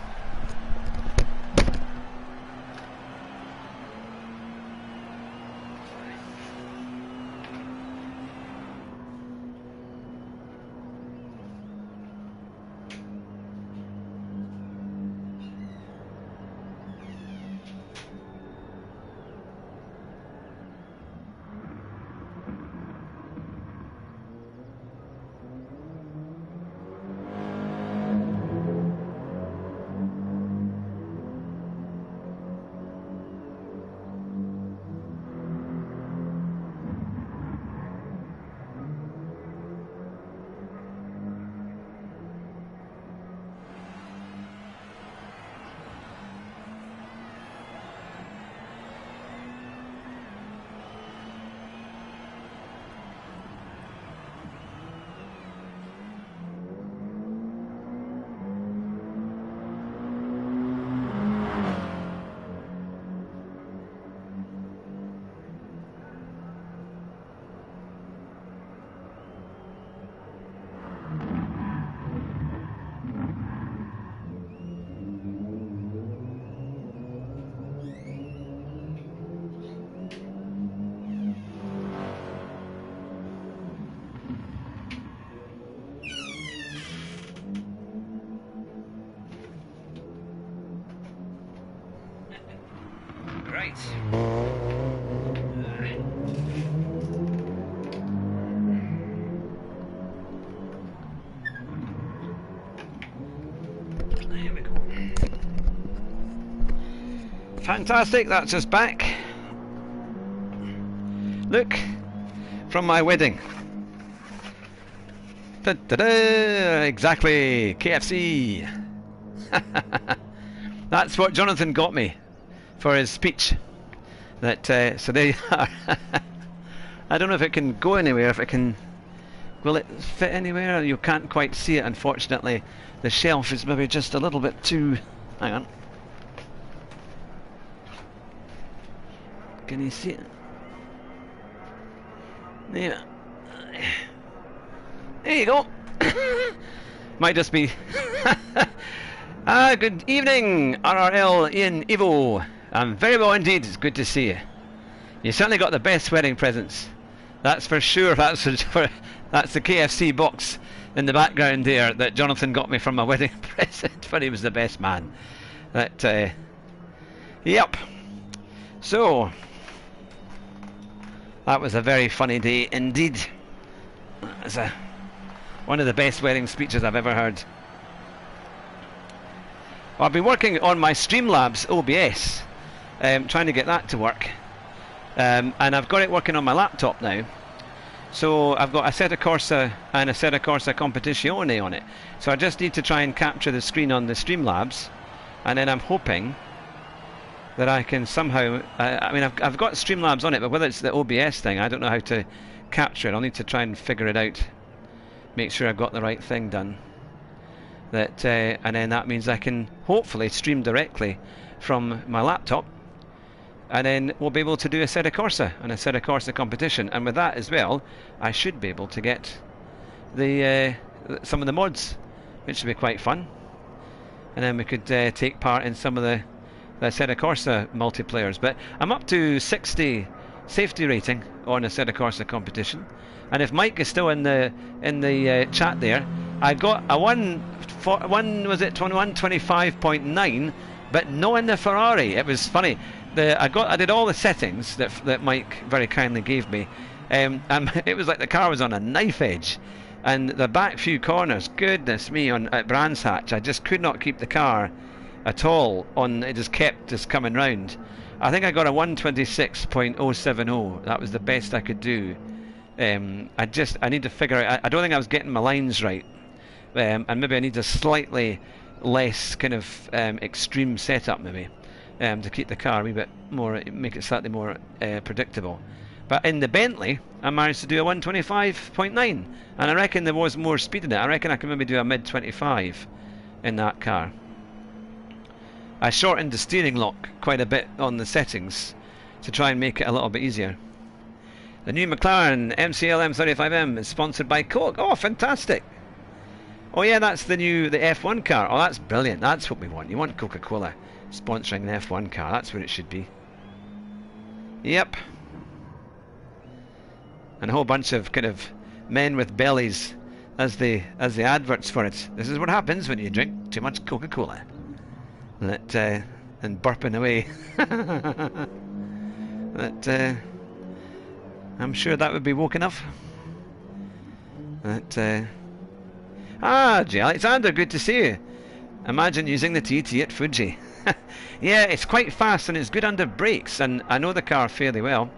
Right. Fantastic, that's us back. Look, from my wedding. Da-da-da, exactly, KFC. That's what Jonathan got me for his speech. That so there you are. I don't know if it can go anywhere, if it can... Will it fit anywhere? You can't quite see it, unfortunately. The shelf is maybe just a little bit too... Hang on. Can you see it? Yeah. There you go. Might just be... good evening, RRL Ian Evo. I'm very well indeed. It's good to see you. You certainly got the best wedding presents. That's for sure. That's the KFC box in the background there that Jonathan got me from my wedding present, but he was the best man. Yep. So, that was a very funny day indeed. It's one of the best wedding speeches I've ever heard. Well, I've been working on my Streamlabs OBS, trying to get that to work. And I've got it working on my laptop now. So I've got Assetto Corsa and Assetto Corsa Competizione on it. So I just need to try and capture the screen on the Streamlabs, and then I'm hoping that I can somehow... I mean, I've got Streamlabs on it, but whether it's the OBS thing, I don't know how to capture it. I'll need to try and figure it out. Make sure I've got the right thing done. And then that means I can hopefully stream directly from my laptop. And then we'll be able to do Assetto Corsa and Assetto Corsa competition, and with that as well, I should be able to get the some of the mods, which would be quite fun. And then we could take part in some of the Assetto Corsa multiplayers. But I'm up to 60 safety rating on Assetto Corsa competition, and if Mike is still in the chat there, I got a 125.9, but not in the Ferrari. It was funny. I did all the settings that Mike very kindly gave me, and it was like the car was on a knife edge, and the back few corners, goodness me, at Brands Hatch, I just could not keep the car at all on. It just kept coming round. I think I got a 126.070. That was the best I could do. I need to figure out. I don't think I was getting my lines right, and maybe I need a slightly less kind of extreme setup maybe. To keep the car a wee bit more, make it slightly more predictable. But in the Bentley, I managed to do a 125.9, and I reckon there was more speed in it. I reckon I can maybe do a mid 25 in that car. I shortened the steering lock quite a bit on the settings to try and make it a little bit easier. The new McLaren MCL M35M is sponsored by Coke. Oh, fantastic! Oh yeah, that's the F1 car. Oh, that's brilliant. That's what we want. You want Coca-Cola sponsoring an F1 car. That's where it should be. Yep. And a whole bunch of kind of men with bellies as the adverts for it. This is what happens when you drink too much Coca-Cola. And burping away. I'm sure that would be woke enough. J. Alexander, good to see you. Imagine using the TT at Fuji. Yeah, it's quite fast and it's good under brakes, and I know the car fairly well.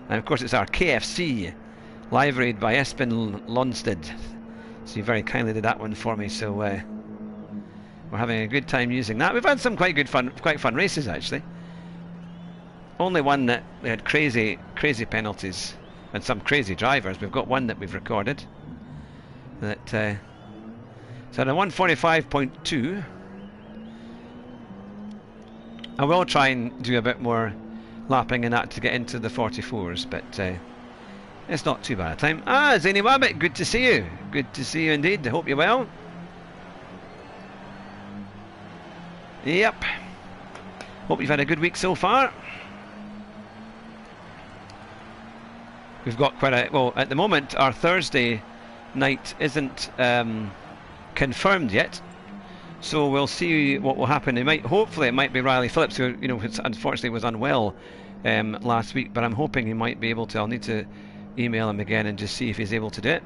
And of course it's our KFC, liveried by Espen Lonsted. So you very kindly did that one for me, so we're having a good time using that. We've had some quite fun races actually. Only one that we had crazy penalties and some crazy drivers. We've got one that we've recorded. So at a 145.2. I will try and do a bit more lapping in that to get into the 44s, but it's not too bad a time. Zany Wabbit, good to see you. Good to see you indeed. I hope you're well. Yep. Hope you've had a good week so far. We've got quite a... Well, at the moment, our Thursday night isn't confirmed yet. So we'll see what will happen. Hopefully it might be Riley Phillips, who unfortunately was unwell last week, but I'm hoping he might be able to. I'll need to email him again and just see if he's able to do it.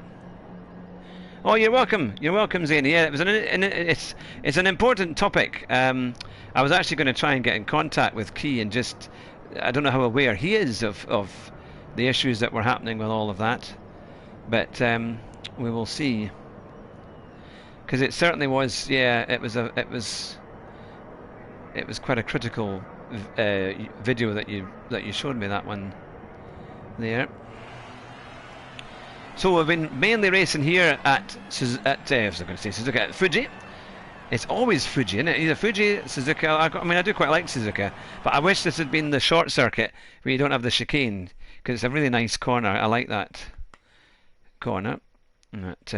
Oh, you're welcome. You're welcome, Zane. Yeah, it was it's an important topic. I was actually going to try and get in contact with Key and just, I don't know how aware he is of the issues that were happening with all of that, but we will see. Because it certainly was, yeah, it was quite a critical video that you showed me, that one there. So we've been mainly racing here at I was going to say Suzuka, at Fuji. It's always Fuji, isn't it? Either Fuji, Suzuka. I mean, I do quite like Suzuka, but I wish this had been the short circuit where you don't have the chicane, because it's a really nice corner. I like that corner. But,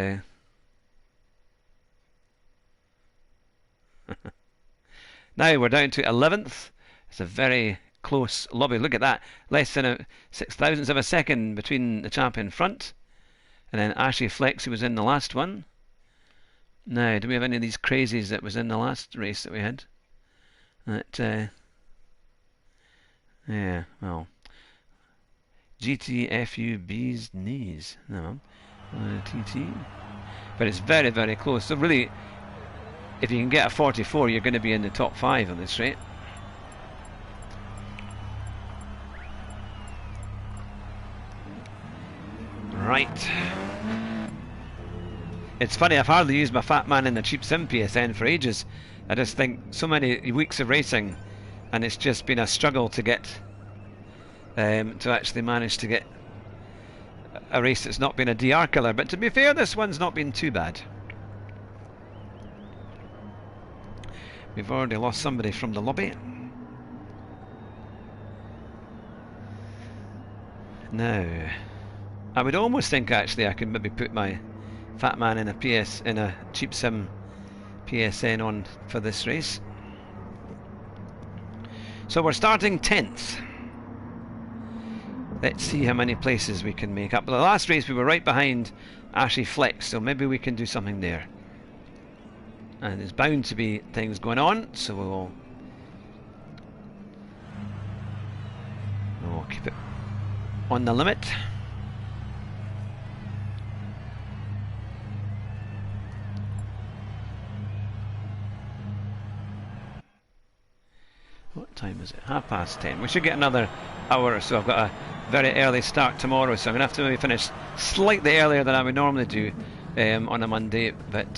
now we're down to 11th. It's a very close lobby. Look at that. Less than a 6,000th of a second between the chap in front and then Ashley Flex, who was in the last one. Now, do we have any of these crazies that was in the last race that we had? That, yeah, well, GTFUB's knees. No, TT. But it's very, very close. So really, if you can get a 44, you're going to be in the top 5 on this straight. Right. It's funny, I've hardly used my Fat Man in the Cheap Sim PSN for ages. I just think so many weeks of racing, and it's just been a struggle to get to actually manage to get a race that's not been a DR killer. But to be fair, this one's not been too bad. We've already lost somebody from the lobby. Now, I would almost think actually I could maybe put my Fat Man in a Cheap Sim PSN on for this race. So we're starting 10th. Let's see how many places we can make up. The last race we were right behind Ashley Flex, so maybe we can do something there. And there's bound to be things going on, so we'll keep it on the limit. What time is it? 10:30. We should get another hour or so. I've got a very early start tomorrow, so I'm going to have to maybe finish slightly earlier than I would normally do on a Monday, but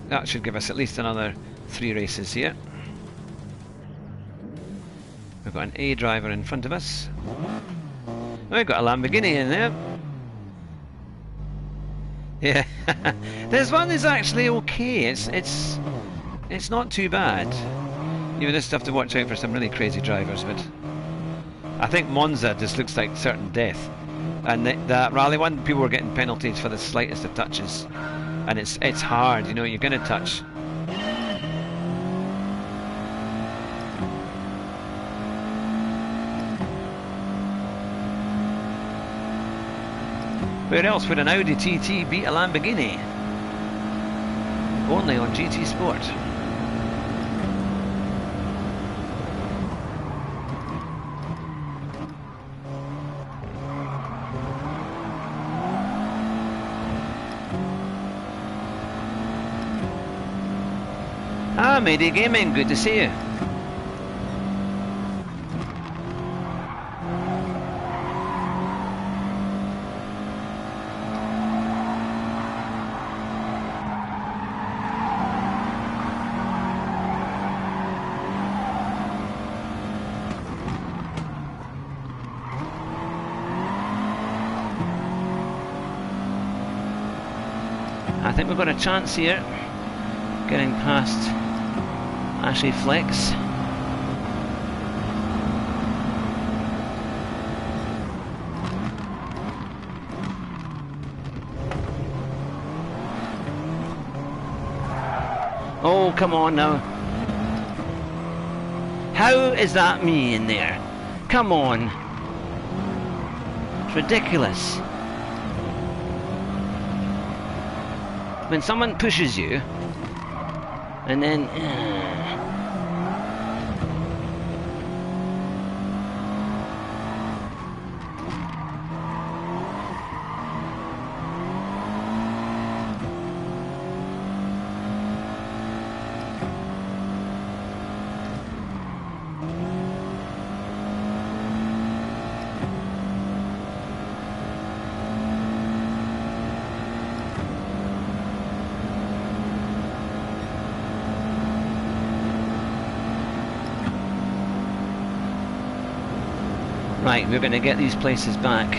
that should give us at least another 3 races here. We've got an A driver in front of us. We've got a Lamborghini in there. Yeah, this one is actually okay. It's not too bad. You just have to watch out for some really crazy drivers, but I think Monza just looks like certain death. And that rally one, people were getting penalties for the slightest of touches, and it's hard. You know, you're going to touch. Where else would an Audi TT beat a Lamborghini? Only on GT Sport. Ah, Mayday Gaming, good to see you. I think we've got a chance here, getting past Ashley Flex. Oh, come on now. How is that me in there? Come on. It's ridiculous. When someone pushes you, and then... Right, we're going to get these places back.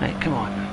Right, come on.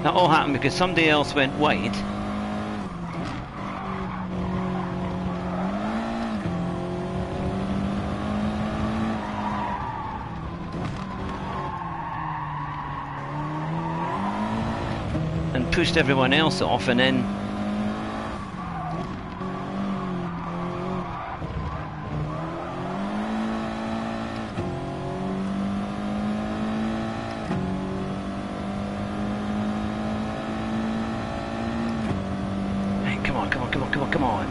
That all happened because somebody else went wide. And pushed everyone else off, and then come on.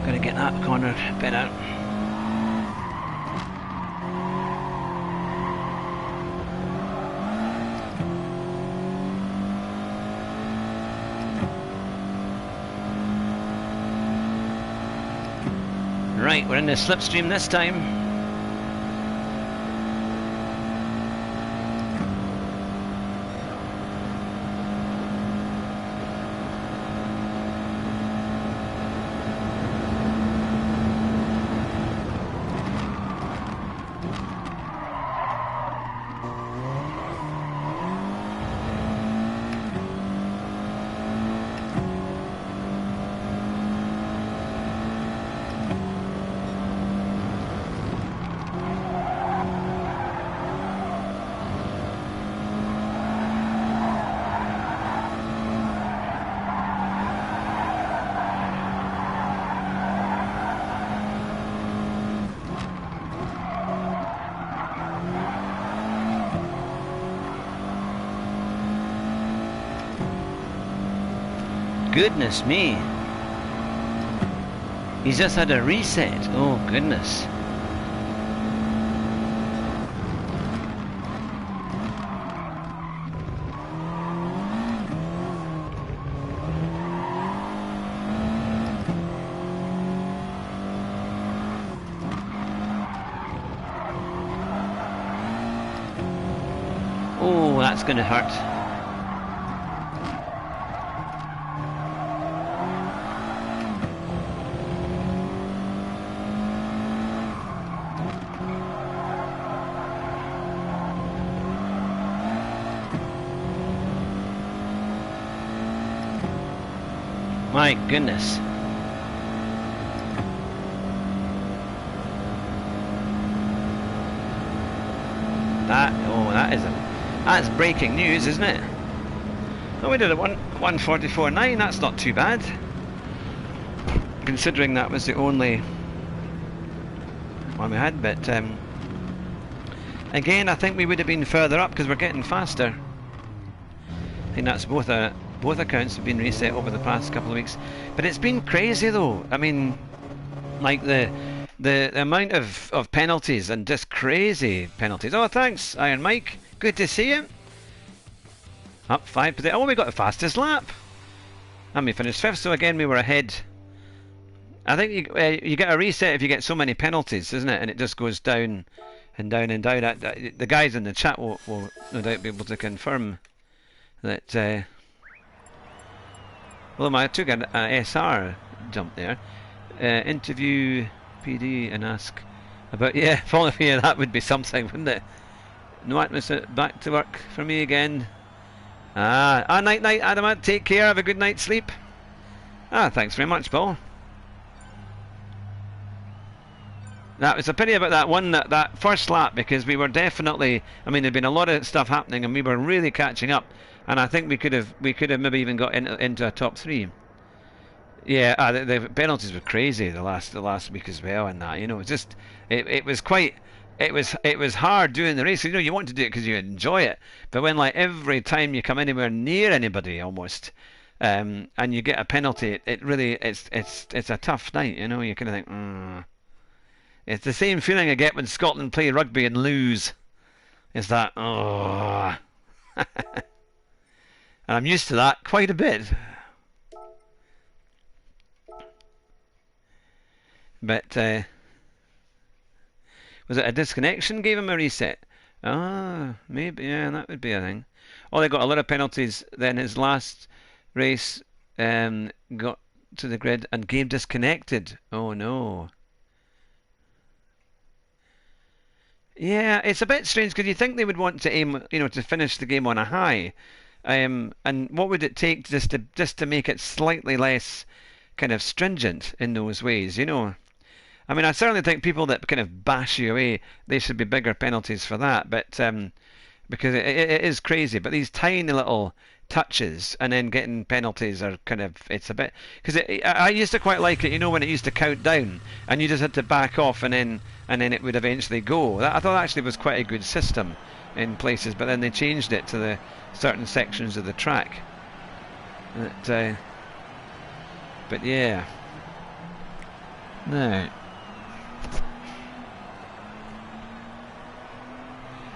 Gotta get that corner bit out. Right, we're in the slipstream this time. Goodness me. He's just had a reset. Oh goodness. Oh, that's going to hurt. My goodness. That's breaking news, isn't it? Oh, we did a 1:44.9. That's not too bad, considering that was the only one we had. But again, I think we would have been further up because we're getting faster. I think that's both accounts have been reset over the past couple of weeks. But it's been crazy though. I mean, like the amount of penalties, and just crazy penalties. Oh, thanks, Iron Mike. Good to see you. Up 5%. Oh, we got the fastest lap. And we finished 5th, so again we were ahead. I think you get a reset if you get so many penalties, isn't it? And it just goes down and down and down. The guys in the chat will no doubt be able to confirm that. Well, I took an SR jump there. Interview PD and ask about, yeah, falling here, that would be something, wouldn't it? No atmosphere, back to work for me again. Night Adamant, take care, have a good night's sleep. Thanks very much, Paul. That was a pity about that first lap, because we were definitely, I mean, there'd been a lot of stuff happening and we were really catching up, and I think we could have maybe even got into a top 3. Yeah, the penalties were crazy the last week as well, and that, you know, just it was quite. It was hard doing the race. You know, you want to do it because you enjoy it, but when like every time you come anywhere near anybody almost, and you get a penalty, it's a tough night. You know, you kind of think, It's the same feeling I get when Scotland play rugby and lose. It's that, oh, and I'm used to that quite a bit. But was it a disconnection gave him a reset? Maybe, yeah, that would be a thing. Oh, they got a lot of penalties. Then his last race got to the grid and game disconnected. Oh no. Yeah, it's a bit strange because you think they would want to aim, you know, to finish the game on a high. And what would it take just to make it slightly less kind of stringent in those ways, you know? I mean, I certainly think people that kind of bash you away, they should be bigger penalties for that. But because it is crazy. But these tiny little touches and then getting penalties are kind of, it's a bit, because I used to quite like it, you know, when it used to count down and you just had to back off and then it would eventually go. I thought actually was quite a good system in places, but then they changed it to the certain sections of the track. But yeah. No.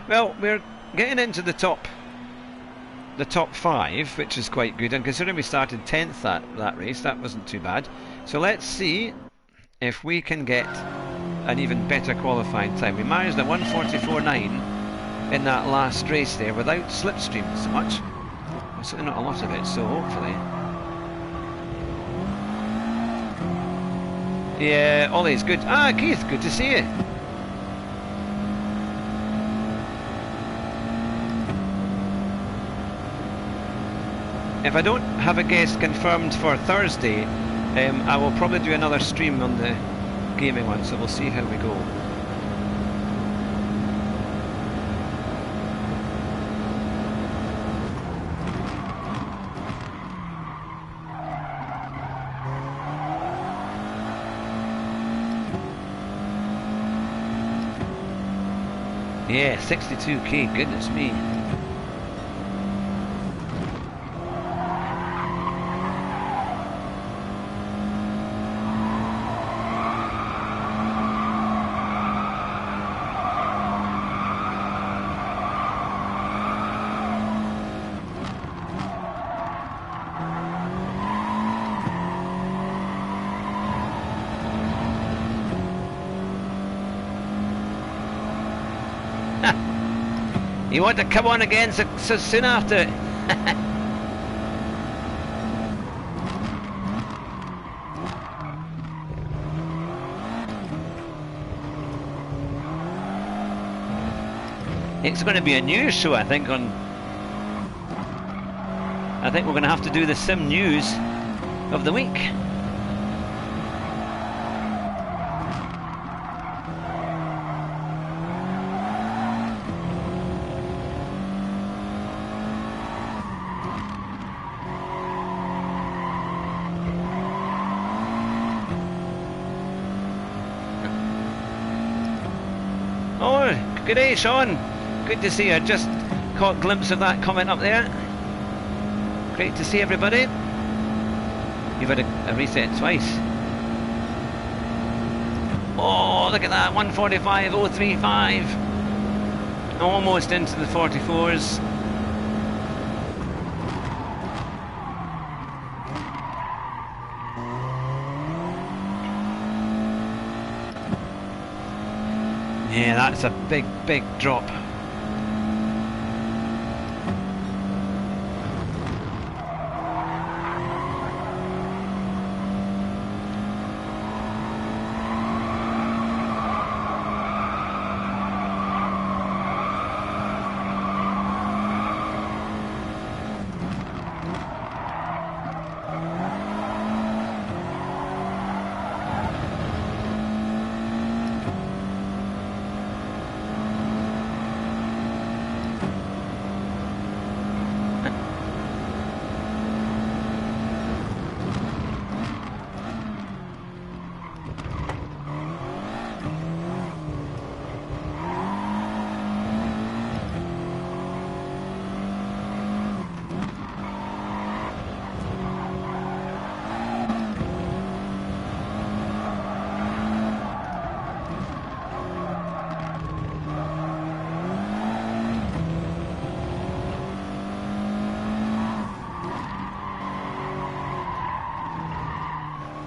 Well, we're getting into the top 5, which is quite good, and considering we started 10th that race, that wasn't too bad. So let's see if we can get an even better qualifying time. We managed a 1:44.9 in that last race there without slipstream so much. Well, certainly not a lot of it, so hopefully. Yeah, Ollie's good. Keith, good to see you. If I don't have a guest confirmed for Thursday, I will probably do another stream on the gaming one, so we'll see how we go. Yeah, 62k, goodness me. You want to come on again so soon after it? It's going to be a news show, I think. I think we're going to have to do the Sim News of the week. Oh, good day, Sean. Good to see you. Just caught a glimpse of that comment up there. Great to see everybody. You've had a reset twice. Oh, look at that, 145.035. Almost into the 44s. Yeah, that's a big, big drop.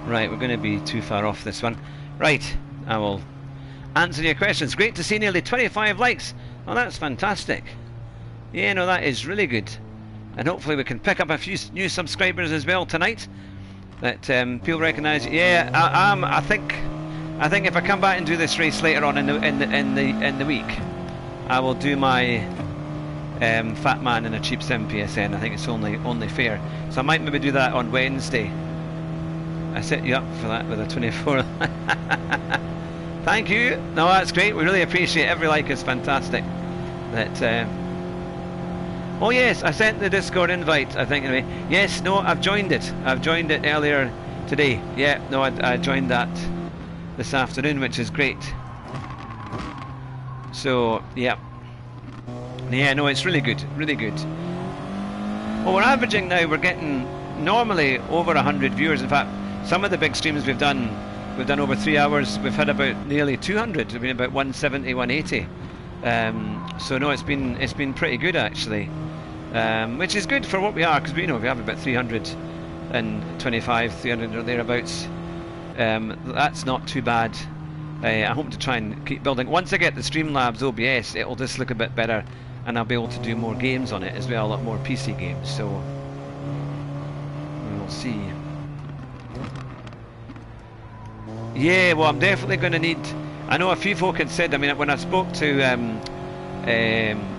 Right, we're going to be too far off this one. Right, I will answer your questions. Great to see nearly 25 likes. Oh, that's fantastic. Yeah, no, that is really good. And hopefully we can pick up a few new subscribers as well tonight. That people recognise. Yeah, I think if I come back and do this race later on in the week, I will do my Fat Man in a cheap sim PSN. I think it's only fair. So I might maybe do that on Wednesday. I set you up for that with a 24. Thank you. No, that's great. We really appreciate every like. Is fantastic. That. Oh yes, I sent the Discord invite. I think anyway. Yes. No, I've joined it. I've joined it earlier today. Yeah. No, I joined that this afternoon, which is great. So yeah. Yeah. No, it's really good. Really good. Well, we're averaging now. We're getting normally over 100 viewers. In fact. Some of the big streams we've done over 3 hours. We've had about nearly 200. We've been about 170, 180. So no, it's been pretty good actually, which is good for what we are, because we have about 325, 300 or thereabouts. That's not too bad. I hope to try and keep building. Once I get the Streamlabs OBS, it'll just look a bit better, and I'll be able to do more games on it as well, a lot more PC games. So we'll see. Yeah, well, I'm definitely going to need. I know a few folk had said. I mean, when I spoke to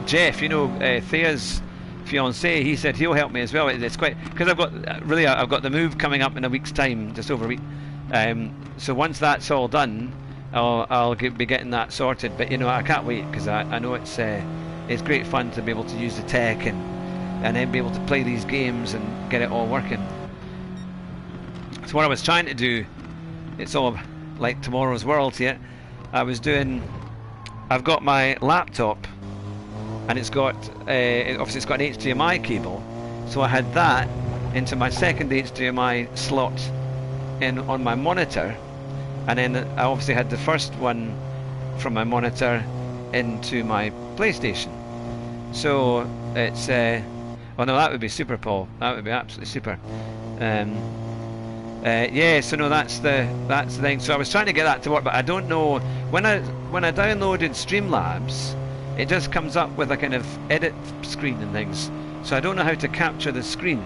Jeff, Thea's fiance, he said he'll help me as well. It's quite because I've got the move coming up in a week's time, just over a week. So once that's all done, I'll be getting that sorted. But I can't wait, because I know it's great fun to be able to use the tech and then be able to play these games and get it all working. So what I was trying to do. It's all like Tomorrow's World here. I've got my laptop, and it's got obviously it's got an HDMI cable, so I had that into my second HDMI slot on my monitor, and then I obviously had the first one from my monitor into my PlayStation. So it's oh no, that would be super, Paul. That would be absolutely super. Yeah, so no, that's the thing. So I was trying to get that to work, but I don't know when I downloaded Streamlabs, it just comes up with a kind of edit screen and things. So I don't know how to capture the screen,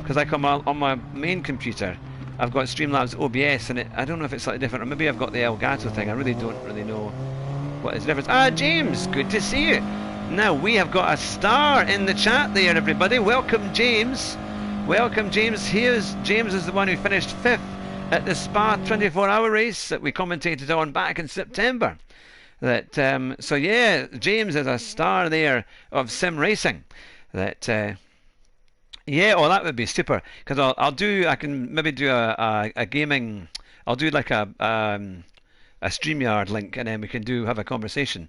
because like on my main computer, I've got Streamlabs OBS, and I don't know if it's slightly different, or maybe I've got the Elgato thing. I really don't know what is the difference. Ah, James, good to see you. Now we have got a star in the chat there, everybody. Welcome, James. Welcome, James. James is the one who finished 5th at the Spa 24-hour race that we commentated on back in September. So yeah, James is a star there of sim racing. Yeah, oh, that would be super. Because I can maybe do a gaming. I'll do like a StreamYard link, and then we can have a conversation.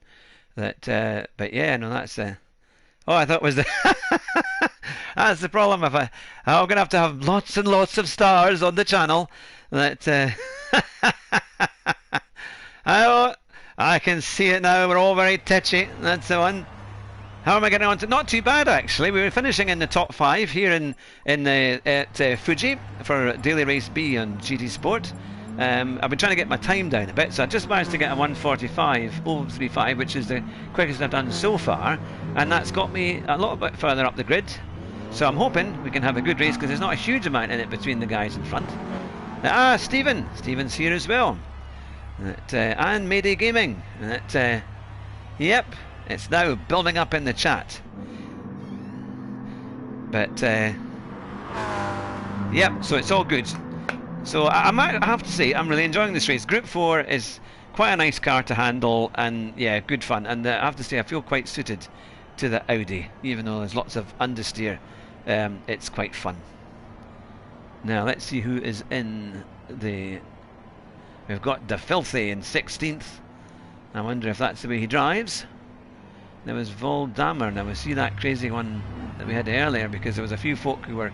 But yeah, no, that's oh, I thought it was the that's the problem. I'm gonna have to have lots and lots of stars on the channel. I can see it now. We're all very tetchy. That's the one. How am I getting on to? Not too bad actually. We were finishing in the top 5 here at Fuji for Daily Race B on GT Sport. I've been trying to get my time down a bit, so I just managed to get a 1:45.035, which is the quickest I've done so far, and that's got me a little bit further up the grid. So I'm hoping we can have a good race because there's not a huge amount in it between the guys in front. Stephen's here as well, and Mayday Gaming. Yep, it's now building up in the chat. But yep, so it's all good. So I have to say, I'm really enjoying this race. Group 4 is quite a nice car to handle, and yeah, good fun. And I have to say, I feel quite suited to the Audi, even though there's lots of understeer. It's quite fun. Now let's see who is in the. We've got the Filthy in 16th. I wonder if that's the way he drives. There was Voldammer. Now we see that crazy one that we had earlier, because there was a few folk who were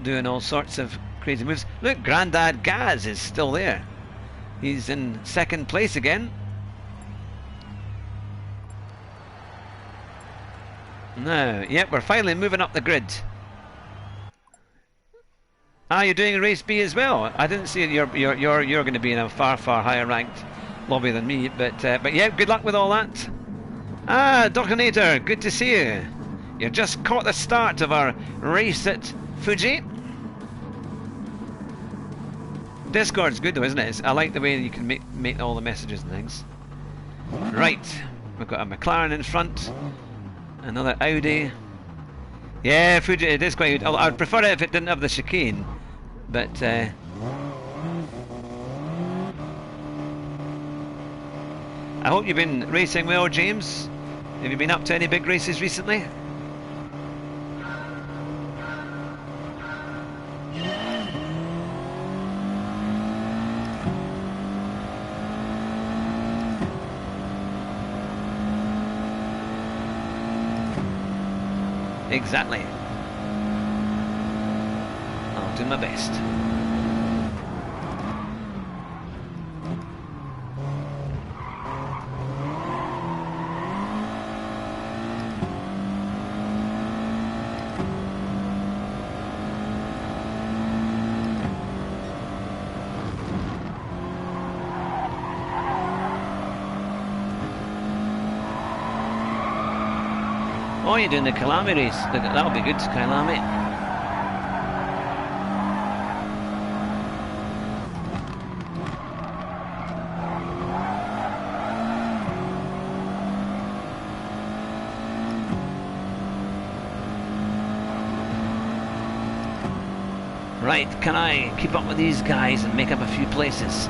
doing all sorts of crazy moves. Look, Grandad Gaz is still there. He's in 2nd place again. Now, yep, we're finally moving up the grid. You're doing race B as well. I didn't see you're going to be in a far higher ranked lobby than me, but yeah, good luck with all that. Doctrinator, good to see you. You just caught the start of our race at Fuji. Discord's good though, isn't it? I like the way you can make all the messages and things. Right, we've got a McLaren in front, another Audi. Yeah, Fuji, it is quite good. I'd prefer it if it didn't have the chicane, but I hope you've been racing well, James. Have you been up to any big races recently? Exactly. I'll do my best. Oh, you're doing the Kyalami race. That'll be good, Kyalami. Right, can I keep up with these guys and make up a few places?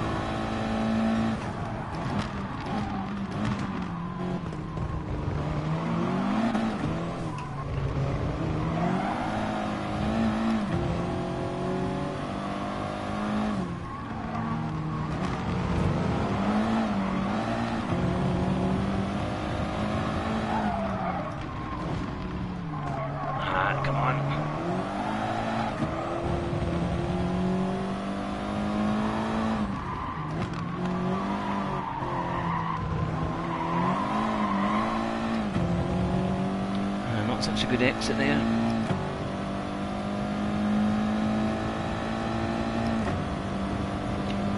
Such a good exit there.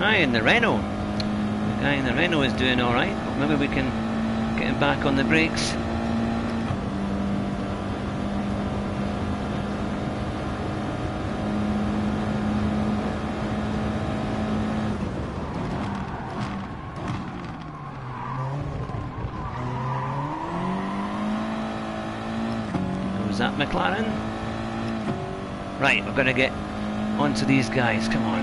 And the Renault. The guy in the Renault is doing alright. Maybe we can get him back on the brakes. That McLaren. Right, we're going to get onto these guys, come on.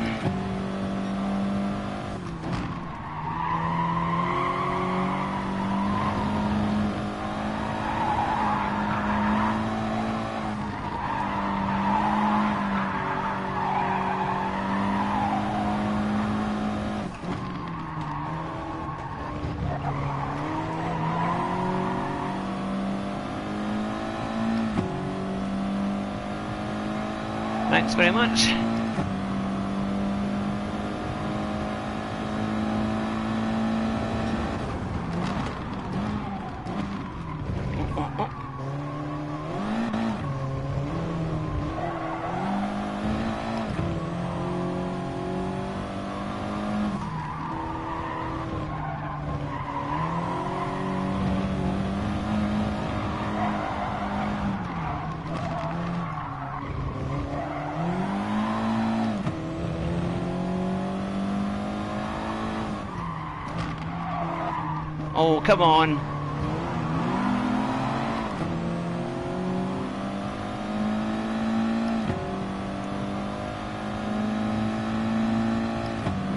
Thanks very much. Oh, come on.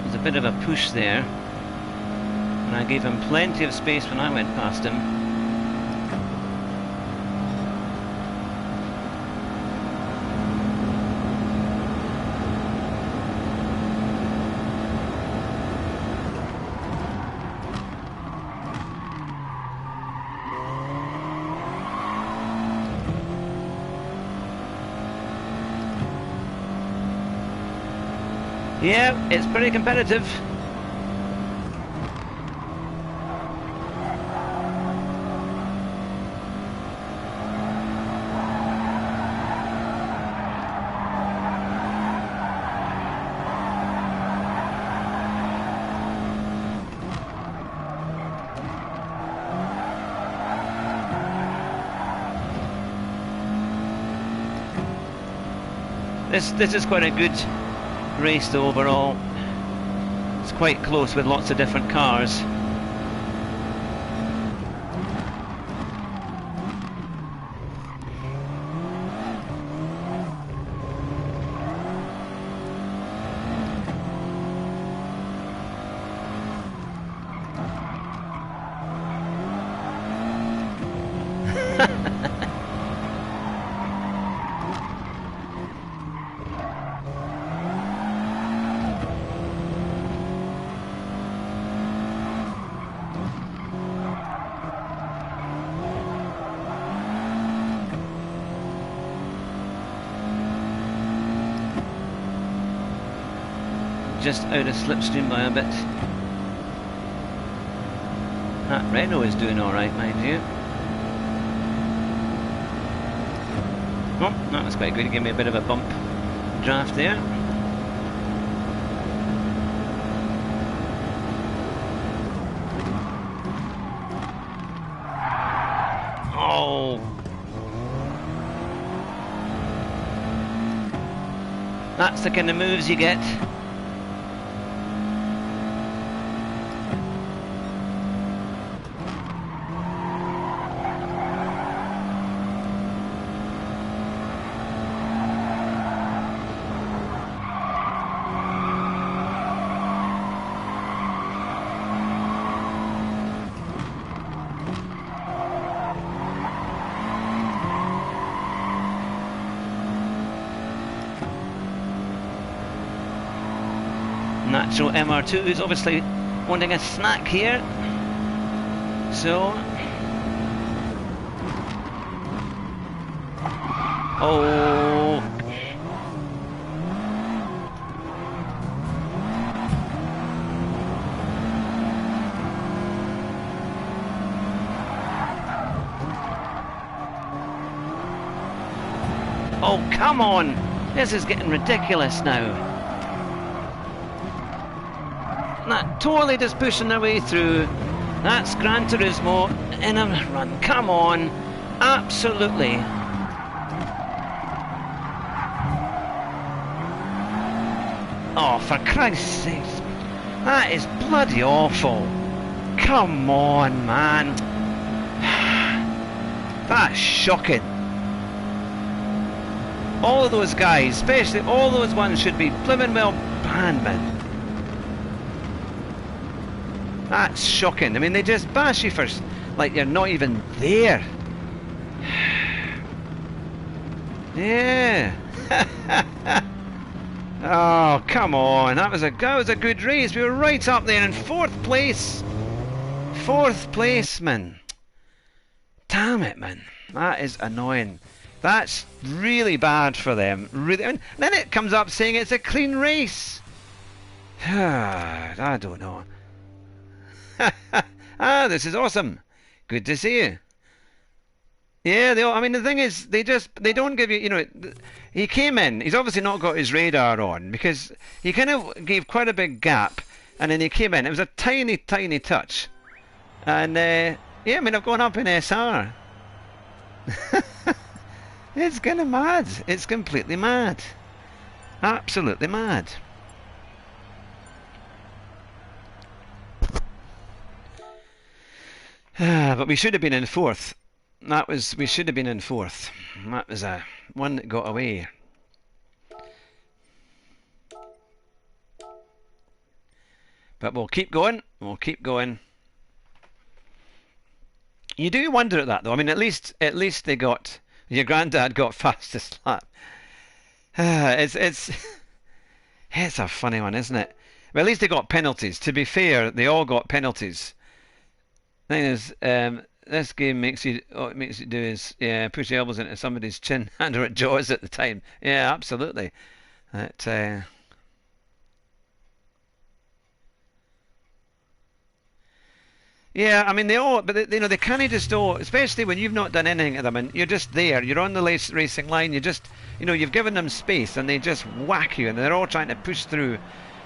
There's a bit of a push there. And I gave him plenty of space when I went past him. Yeah, it's pretty competitive. This is quite a good race though overall. It's quite close with lots of different cars. Just out of slipstream by a bit. That Renault is doing alright, mind you. Oh, that was quite good, it gave me a bit of a bump draft there. Oh! That's the kind of moves you get. Nacho MR2 is obviously wanting a snack here, so oh, oh come on, this is getting ridiculous now. That totally just pushing their way through. That's Gran Turismo in a run. Come on, absolutely. Oh, for Christ's sake, that is bloody awful. Come on, man. That's shocking. All of those guys, especially all those ones, should be blooming well banned, man. That's shocking. I mean, they just bash you for like you're not even there. Yeah. Oh, come on. That was a good race. We were right up there in 4th place. 4th place, man. Damn it, man. That is annoying. That's really bad for them. Really. I mean, then it comes up saying it's a clean race. I don't know. Ah, this is awesome. Good to see you. Yeah, I mean, the thing is, they don't give you, you know, he came in, he's obviously not got his radar on, because he kind of gave quite a big gap, and then he came in, it was a tiny, tiny touch. And, yeah, I mean, I've gone up in SR. It's kind of mad. It's completely mad. Absolutely mad. But we should have been in 4th. We should have been in 4th. That was a one that got away. But we'll keep going. We'll keep going. You do wonder at that, though. I mean, at least they got, your granddad got fastest lap. It's a funny one, isn't it? But at least they got penalties. To be fair, they all got penalties. Thing is, this game makes you do is push your elbows into somebody's chin and or at jaws at the time. Yeah, absolutely. That yeah, I mean they kind of just all, especially when you've not done anything to them and you're just there, you're on the racing line, you've given them space and they just whack you and they're all trying to push through.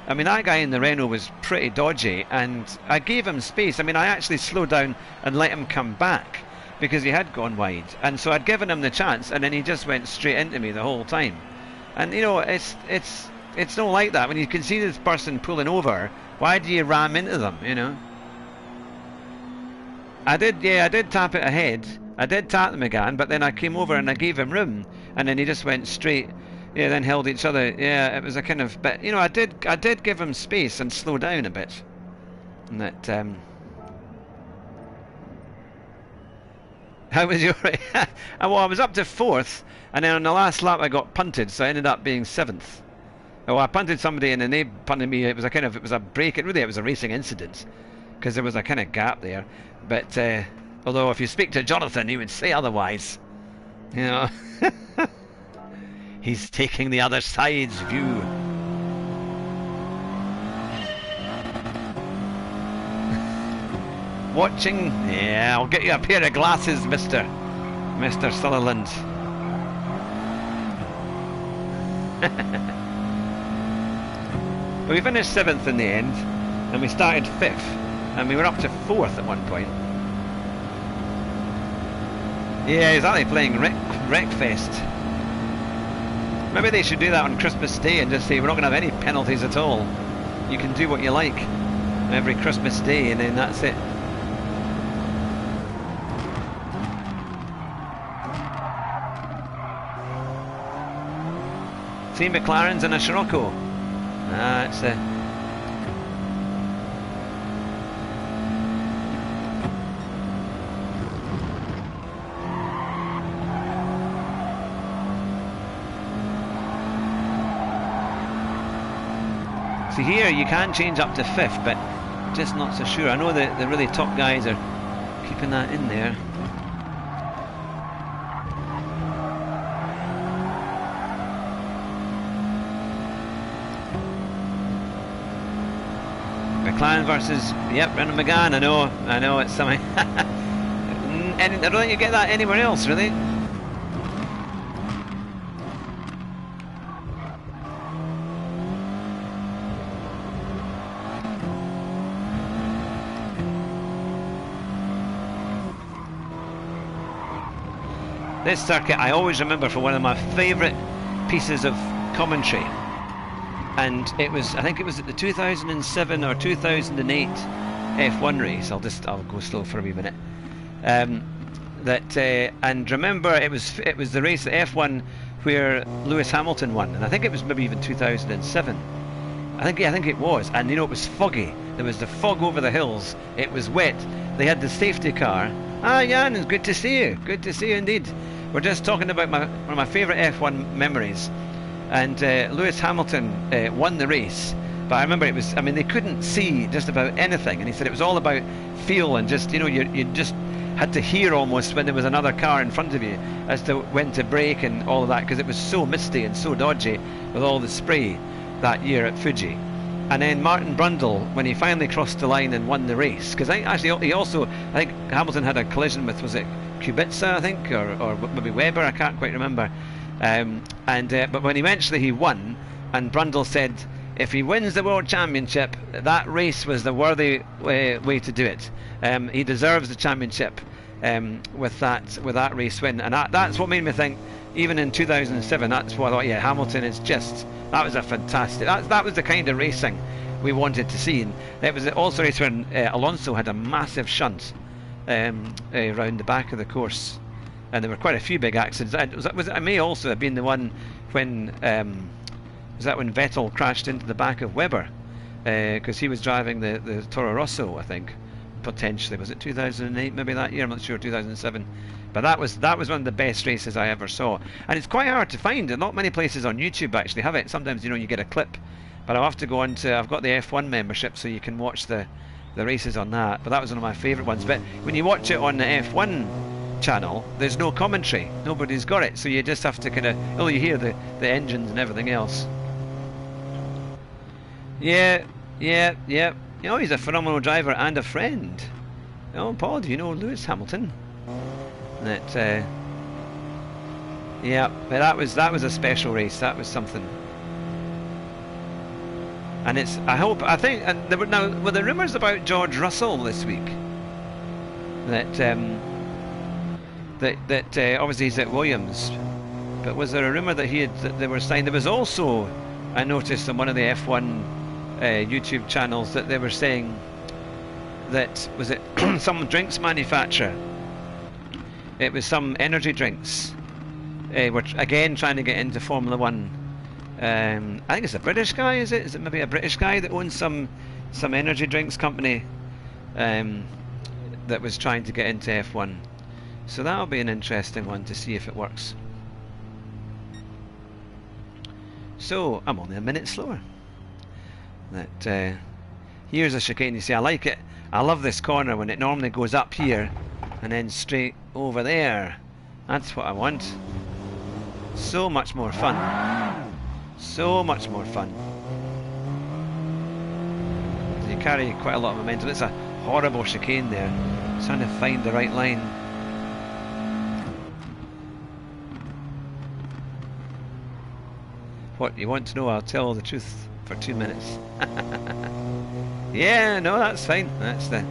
I mean, that guy in the Renault was pretty dodgy, and I gave him space. I mean, I actually slowed down and let him come back because he had gone wide, and so I'd given him the chance, and then he just went straight into me the whole time. And you know, it's not like that. When you can see this person pulling over, why do you ram into them? You know. I did tap it ahead. I did tap them again, but then I came over and I gave him room, and then he just went straight. Yeah, then held each other. Yeah, it was a kind of bit. You know, I did give him space and slow down a bit. And that. How was your? Well, I was up to 4th, and then on the last lap I got punted, so I ended up being 7th. Oh, I punted somebody, and then they punted me. It was a break. It was a racing incident, because there was a kind of gap there. But although if you speak to Jonathan, he would say otherwise. You know. He's taking the other side's view. Watching? Yeah, I'll get you a pair of glasses, Mr. Sutherland. But we finished 7th in the end, and we started 5th, and we were up to 4th at one point. Yeah, exactly, playing Wreckfest. Maybe they should do that on Christmas Day and just say we're not going to have any penalties at all. You can do what you like every Christmas Day, and then that's it. See McLarens and a Scirocco. That's See here you can change up to 5th, but just not so sure. I know that the really top guys are keeping that in there. McLaren versus, yep, Brendan McGann. I know it's something. And I don't think you get that anywhere else, really. This circuit I always remember for one of my favourite pieces of commentary, and it was, I think it was at the 2007 or 2008 F1 race. I'll go slow for a wee minute. And remember it was the race at F1 where Lewis Hamilton won, and I think it was maybe even 2007. I think it was, and you know, it was foggy. There was the fog over the hills. It was wet. They had the safety car. Ah, Jan, it's good to see you. Good to see you indeed. We're just talking about one of my favourite F1 memories, and Lewis Hamilton won the race. But I remember it was, I mean, they couldn't see just about anything, and he said it was all about feel and just, you know, you just had to hear almost when there was another car in front of you as to when to brake and all of that, because it was so misty and so dodgy with all the spray that year at Fuji. And then Martin Brundle, when he finally crossed the line and won the race, because I think Hamilton had a collision with, was it Kubica, I think, or maybe Webber, I can't quite remember. But when eventually he won, and Brundle said, if he wins the World Championship, that race was the worthy way to do it. He deserves the championship with that race win, and that's what made me think. Even in 2007, that's what I thought. Yeah, Hamilton is just, that was a fantastic. That was the kind of racing we wanted to see. And it was also a race when Alonso had a massive shunt around the back of the course, and there were quite a few big accidents. It may also have been the one when. Was that when Vettel crashed into the back of Webber? Because he was driving the Toro Rosso, I think, potentially. Was it 2008, maybe that year? I'm not sure, 2007. But that was one of the best races I ever saw. And it's quite hard to find. Not many places on YouTube actually have it. Sometimes, you know, you get a clip. But I'll have to go on to, I've got the F1 membership, so you can watch the races on that. But that was one of my favourite ones. But when you watch it on the F1 channel, there's no commentary. Nobody's got it. So you just have to kind of, oh, you hear the engines and everything else. Yeah. You know, he's a phenomenal driver and a friend. Oh, Paul, do you know Lewis Hamilton? That, yeah, but that was a special race. That was something. And it's, I think, and there were there rumours about George Russell this week. That obviously he's at Williams, but was there a rumour that that they were signed? There was also, I noticed on one of the F1 YouTube channels that they were saying that, was it some drinks manufacturer? It was some energy drinks. We're again trying to get into Formula One. I think it's a British guy, is it? Is it maybe a British guy that owns some energy drinks company that was trying to get into F1? So that'll be an interesting one to see if it works. So I'm only a minute slower. That here's a chicane. You see, I like it. I love this corner when it normally goes up here and then straight over there. That's what I want. So much more fun. So much more fun. You carry quite a lot of momentum. It's a horrible chicane there. Trying to find the right line. What you want to know, I'll tell the truth for 2 minutes. Yeah, no, that's fine. That's the...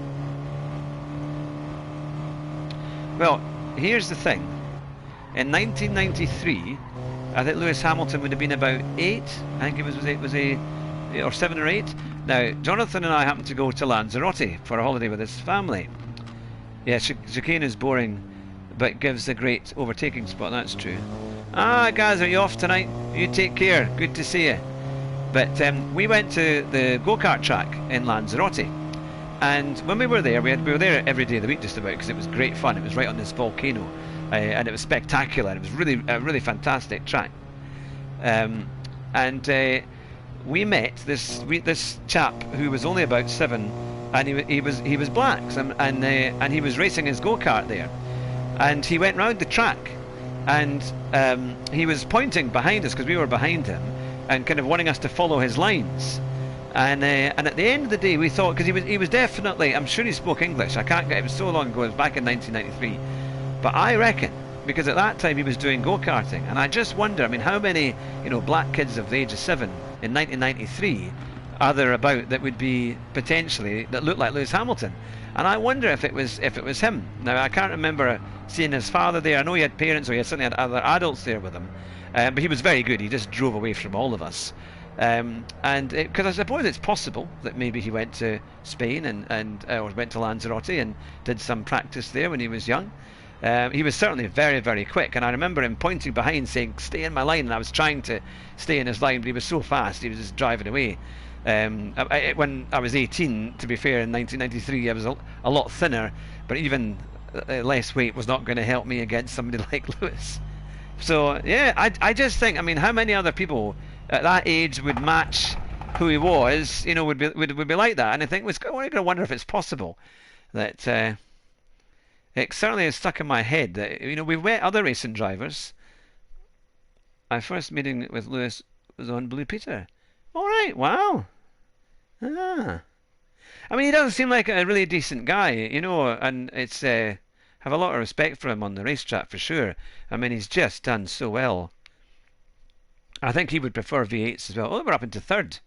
Well, here's the thing. In 1993, I think Lewis Hamilton would have been about 8. I think it was a or 7 or 8. Now, Jonathan and I happened to go to Lanzarote for a holiday with his family. Yeah, chicane is boring, but gives a great overtaking spot. That's true. Ah, guys, are you off tonight? You take care. Good to see you. But we went to the go-kart track in Lanzarote, and when we were there, we were there every day of the week just about, because it was great fun. It was right on this volcano, and it was spectacular. It was really a really fantastic track. We met this chap who was only about 7, and he was black, and he was racing his go-kart there, and he went round the track, and he was pointing behind us because we were behind him, and kind of wanting us to follow his lines. And at the end of the day, we thought, because he was definitely, I'm sure he spoke English. I can't get, it was so long ago. It was back in 1993. But I reckon, because at that time he was doing go-karting, and I just wonder, I mean, how many, you know, black kids of the age of 7 in 1993 are there about that would be potentially, that look like Lewis Hamilton? And I wonder if it was him. Now, I can't remember seeing his father there. I know he had parents, or he certainly had other adults there with him. But he was very good. He just drove away from all of us. Because I suppose it's possible that maybe he went to Spain or went to Lanzarote and did some practice there when he was young. He was certainly very, very quick, and I remember him pointing behind saying, "Stay in my line," and I was trying to stay in his line, but he was so fast, he was just driving away. When I was 18, to be fair, in 1993, I was a lot thinner, but even less weight was not going to help me against somebody like Lewis. So, yeah, I just think, I mean, how many other people at that age would match who he was, you know, would be like that? And I think, I'm going to wonder if it's possible that... it certainly is stuck in my head that, you know, we've met other racing drivers. My first meeting with Lewis was on Blue Peter. All right, wow. Ah. I mean, he doesn't seem like a really decent guy, you know, and it's have a lot of respect for him on the racetrack for sure. I mean, he's just done so well. I think he would prefer V8s as well. Oh, we're up into third.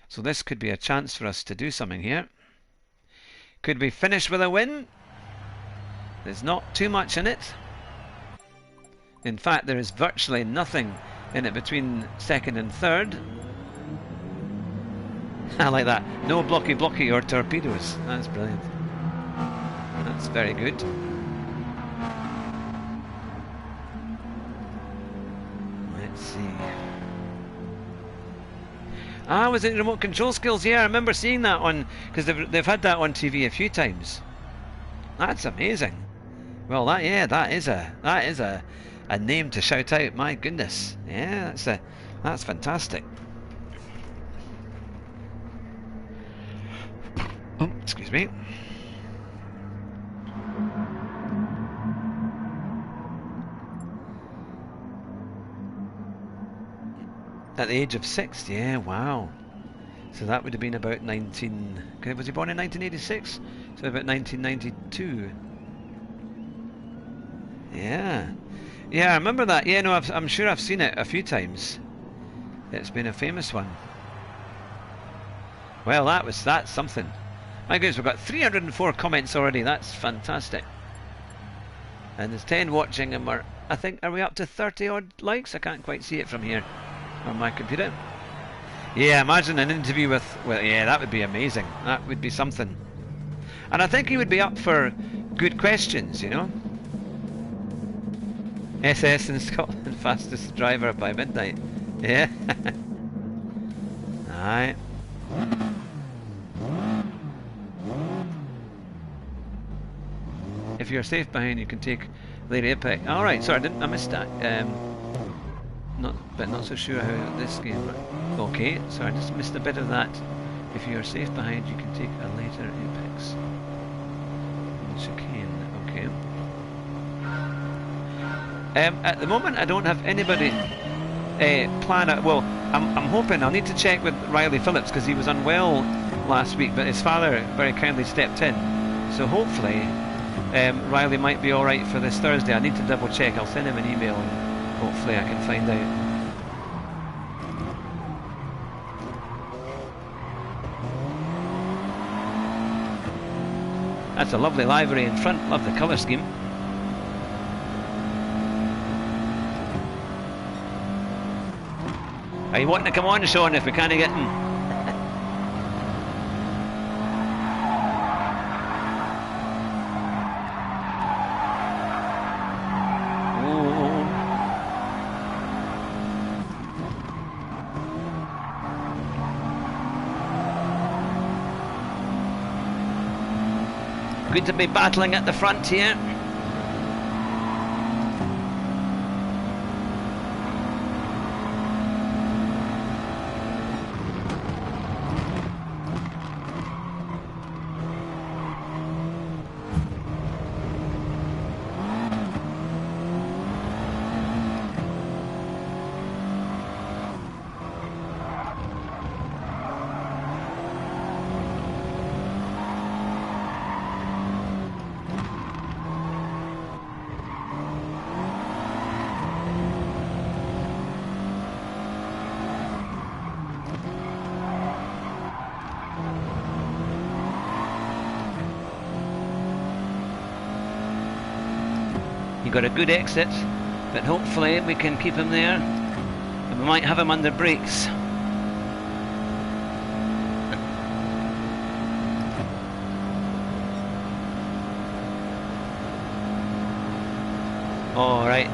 So this could be a chance for us to do something here. Could we finish with a win? There's not too much in it. In fact, there is virtually nothing in it between second and third. I like that. No blocky or torpedoes. That's brilliant. That's very good. Let's see. Ah, was it remote control skills? Yeah, I remember seeing that on, because they've had that on TV a few times. That's amazing. Well, that is a name to shout out. My goodness, yeah, that's fantastic. Oh, excuse me. At the age of 6, yeah, wow. So that would have been about 19. Was he born in 1986? So about 1992. Yeah, I remember that. Yeah, no, I'm sure I've seen it a few times. It's been a famous one. Well, that's something. My goodness, we've got 304 comments already. That's fantastic. And there's 10 watching, and are we up to 30 odd likes? I can't quite see it from here on my computer. Yeah, imagine an interview with yeah, that would be amazing. That would be something. And I think he would be up for good questions, you know. SS in Scotland, fastest driver by midnight. Yeah. Alright. If you're safe behind, you can take later impact. Alright, sorry, I missed that. Not so sure how this game. Okay, so I just missed a bit of that. If you're safe behind, you can take a later apex. Chicane, okay. At the moment, I don't have anybody plan out. Well, I'm hoping. I'll need to check with Riley Phillips because he was unwell last week, but his father very kindly stepped in. So hopefully, Riley might be all right for this Thursday. I need to double check. I'll send him an email and hopefully I can find out. That's a lovely livery in front. Love the colour scheme. Are you wanting to come on, Sean, if we can't get in? Good to be battling at the front here. Got a good exit, but hopefully we can keep him there, and we might have him under brakes. All right.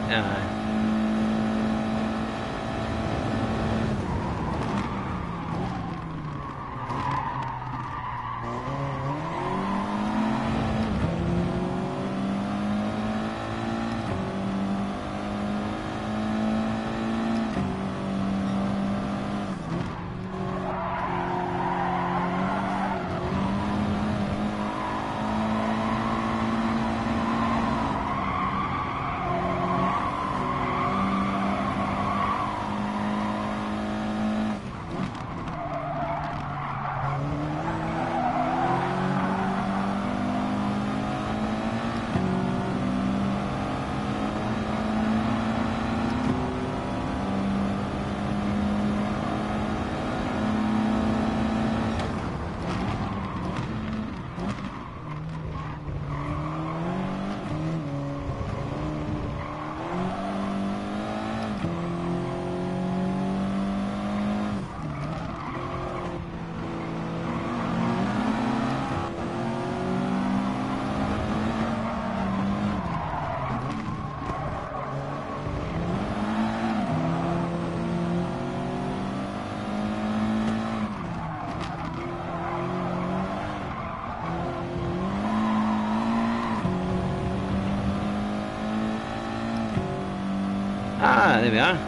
Ah, there we are.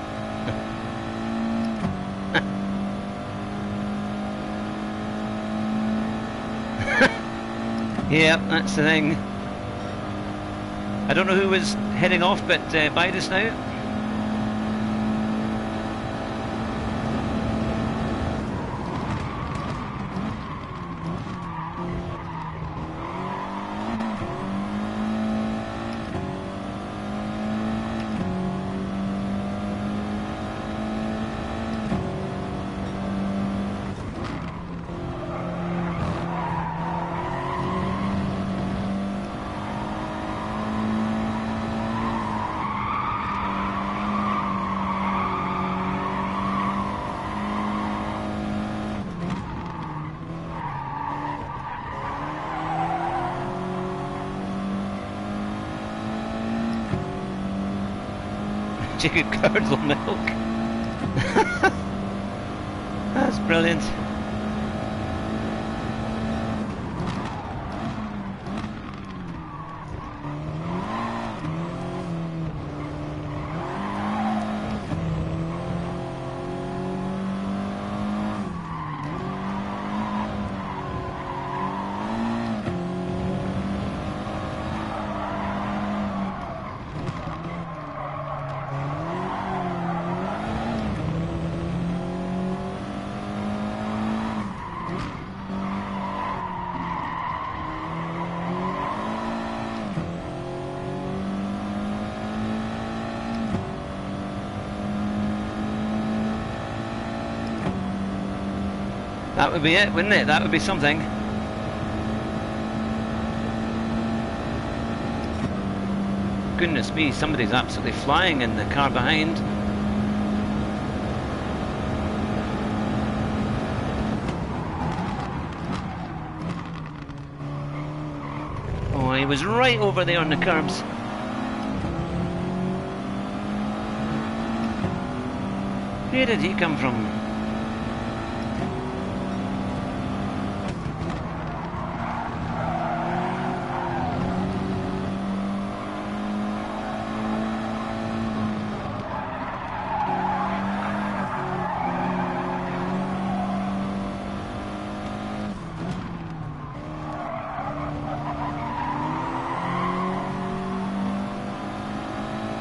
Yep, that's the thing. I don't know who was heading off, but by just now. Chicken curdle milk. That's brilliant. That would be it, wouldn't it? That would be something. Goodness me, somebody's absolutely flying in the car behind. Oh, he was right over there on the curbs. Where did he come from?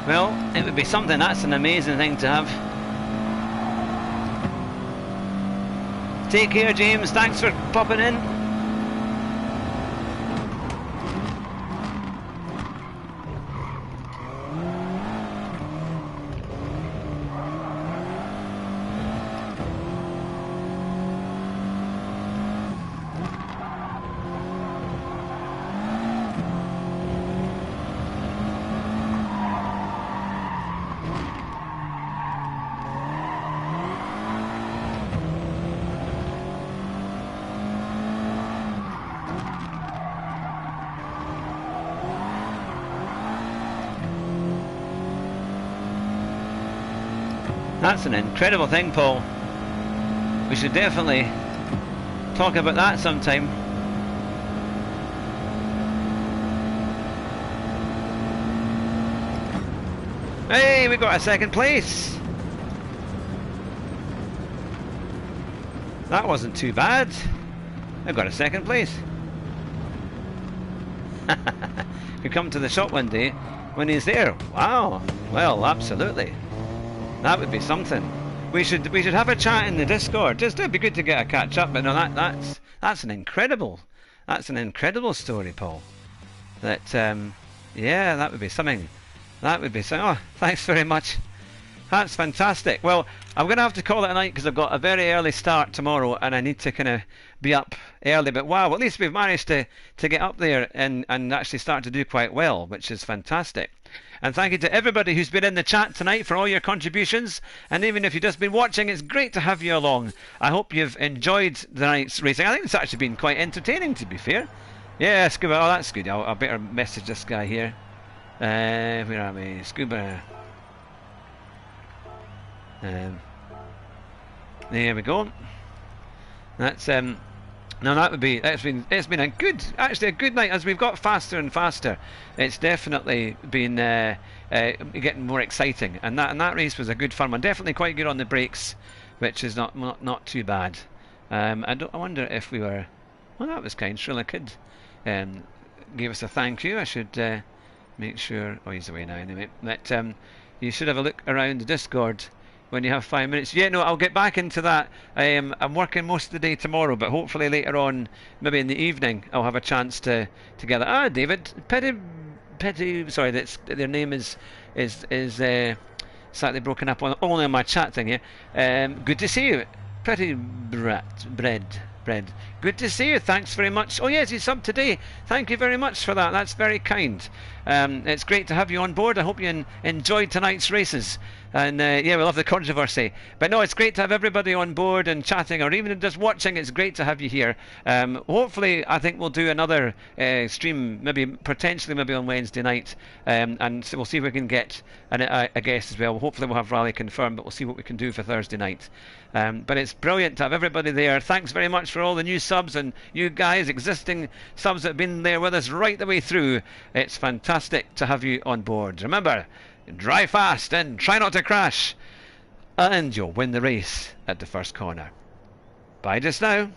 Well, it would be something. That's an amazing thing to have. Take care, James. Thanks for popping in. That's an incredible thing, Paul. We should definitely talk about that sometime. Hey, we got a second place. That wasn't too bad. I got a second place. Could come to the shop one day when he's there. Wow. Well, absolutely. That would be something. We should have a chat in the Discord. Just it'd be good to get a catch up. But no, that's an incredible story, Paul. That yeah, that would be something. That would be something. Oh, thanks very much. That's fantastic. Well, I'm going to have to call it a night because I've got a very early start tomorrow and I need to kind of be up early. But wow, at least we've managed to get up there and actually start to do quite well, which is fantastic. And thank you to everybody who's been in the chat tonight for all your contributions. And even if you've just been watching, it's great to have you along. I hope you've enjoyed the night's racing. I think it's actually been quite entertaining, to be fair. Yeah, Scuba, oh, that's good. I'll better message this guy here. Where are we? Scuba. There we go. That's no, that would be. It's been a good night as we've got faster and faster. It's definitely been getting more exciting, and that race was a good fun one. Definitely quite good on the brakes, which is not too bad. I wonder if we were. Well, that was kind. Srila Kid gave us a thank you. I should make sure. Oh, he's away now anyway. That you should have a look around the Discord when you have 5 minutes. Yeah, no, I'll get back into that. I'm working most of the day tomorrow, but hopefully later on, maybe in the evening, I'll have a chance to get that. Ah, David Petty. Sorry, their name is slightly broken up only on my chat thing here. Good to see you, Pretty Bread. Good to see you. Thanks very much. Oh yes, you subbed today. Thank you very much for that. That's very kind. It's great to have you on board. I hope you enjoyed tonight's races. And yeah, we love the controversy. But no, it's great to have everybody on board and chatting, or even just watching. It's great to have you here. Hopefully, I think we'll do another stream, potentially on Wednesday night, and so we'll see if we can get a guest as well. Hopefully, we'll have Raleigh confirmed, but we'll see what we can do for Thursday night. But it's brilliant to have everybody there. Thanks very much for all the new subs and you guys, existing subs that have been there with us right the way through. It's fantastic to have you on board. Remember, drive fast and try not to crash, and you'll win the race at the first corner. Bye just now.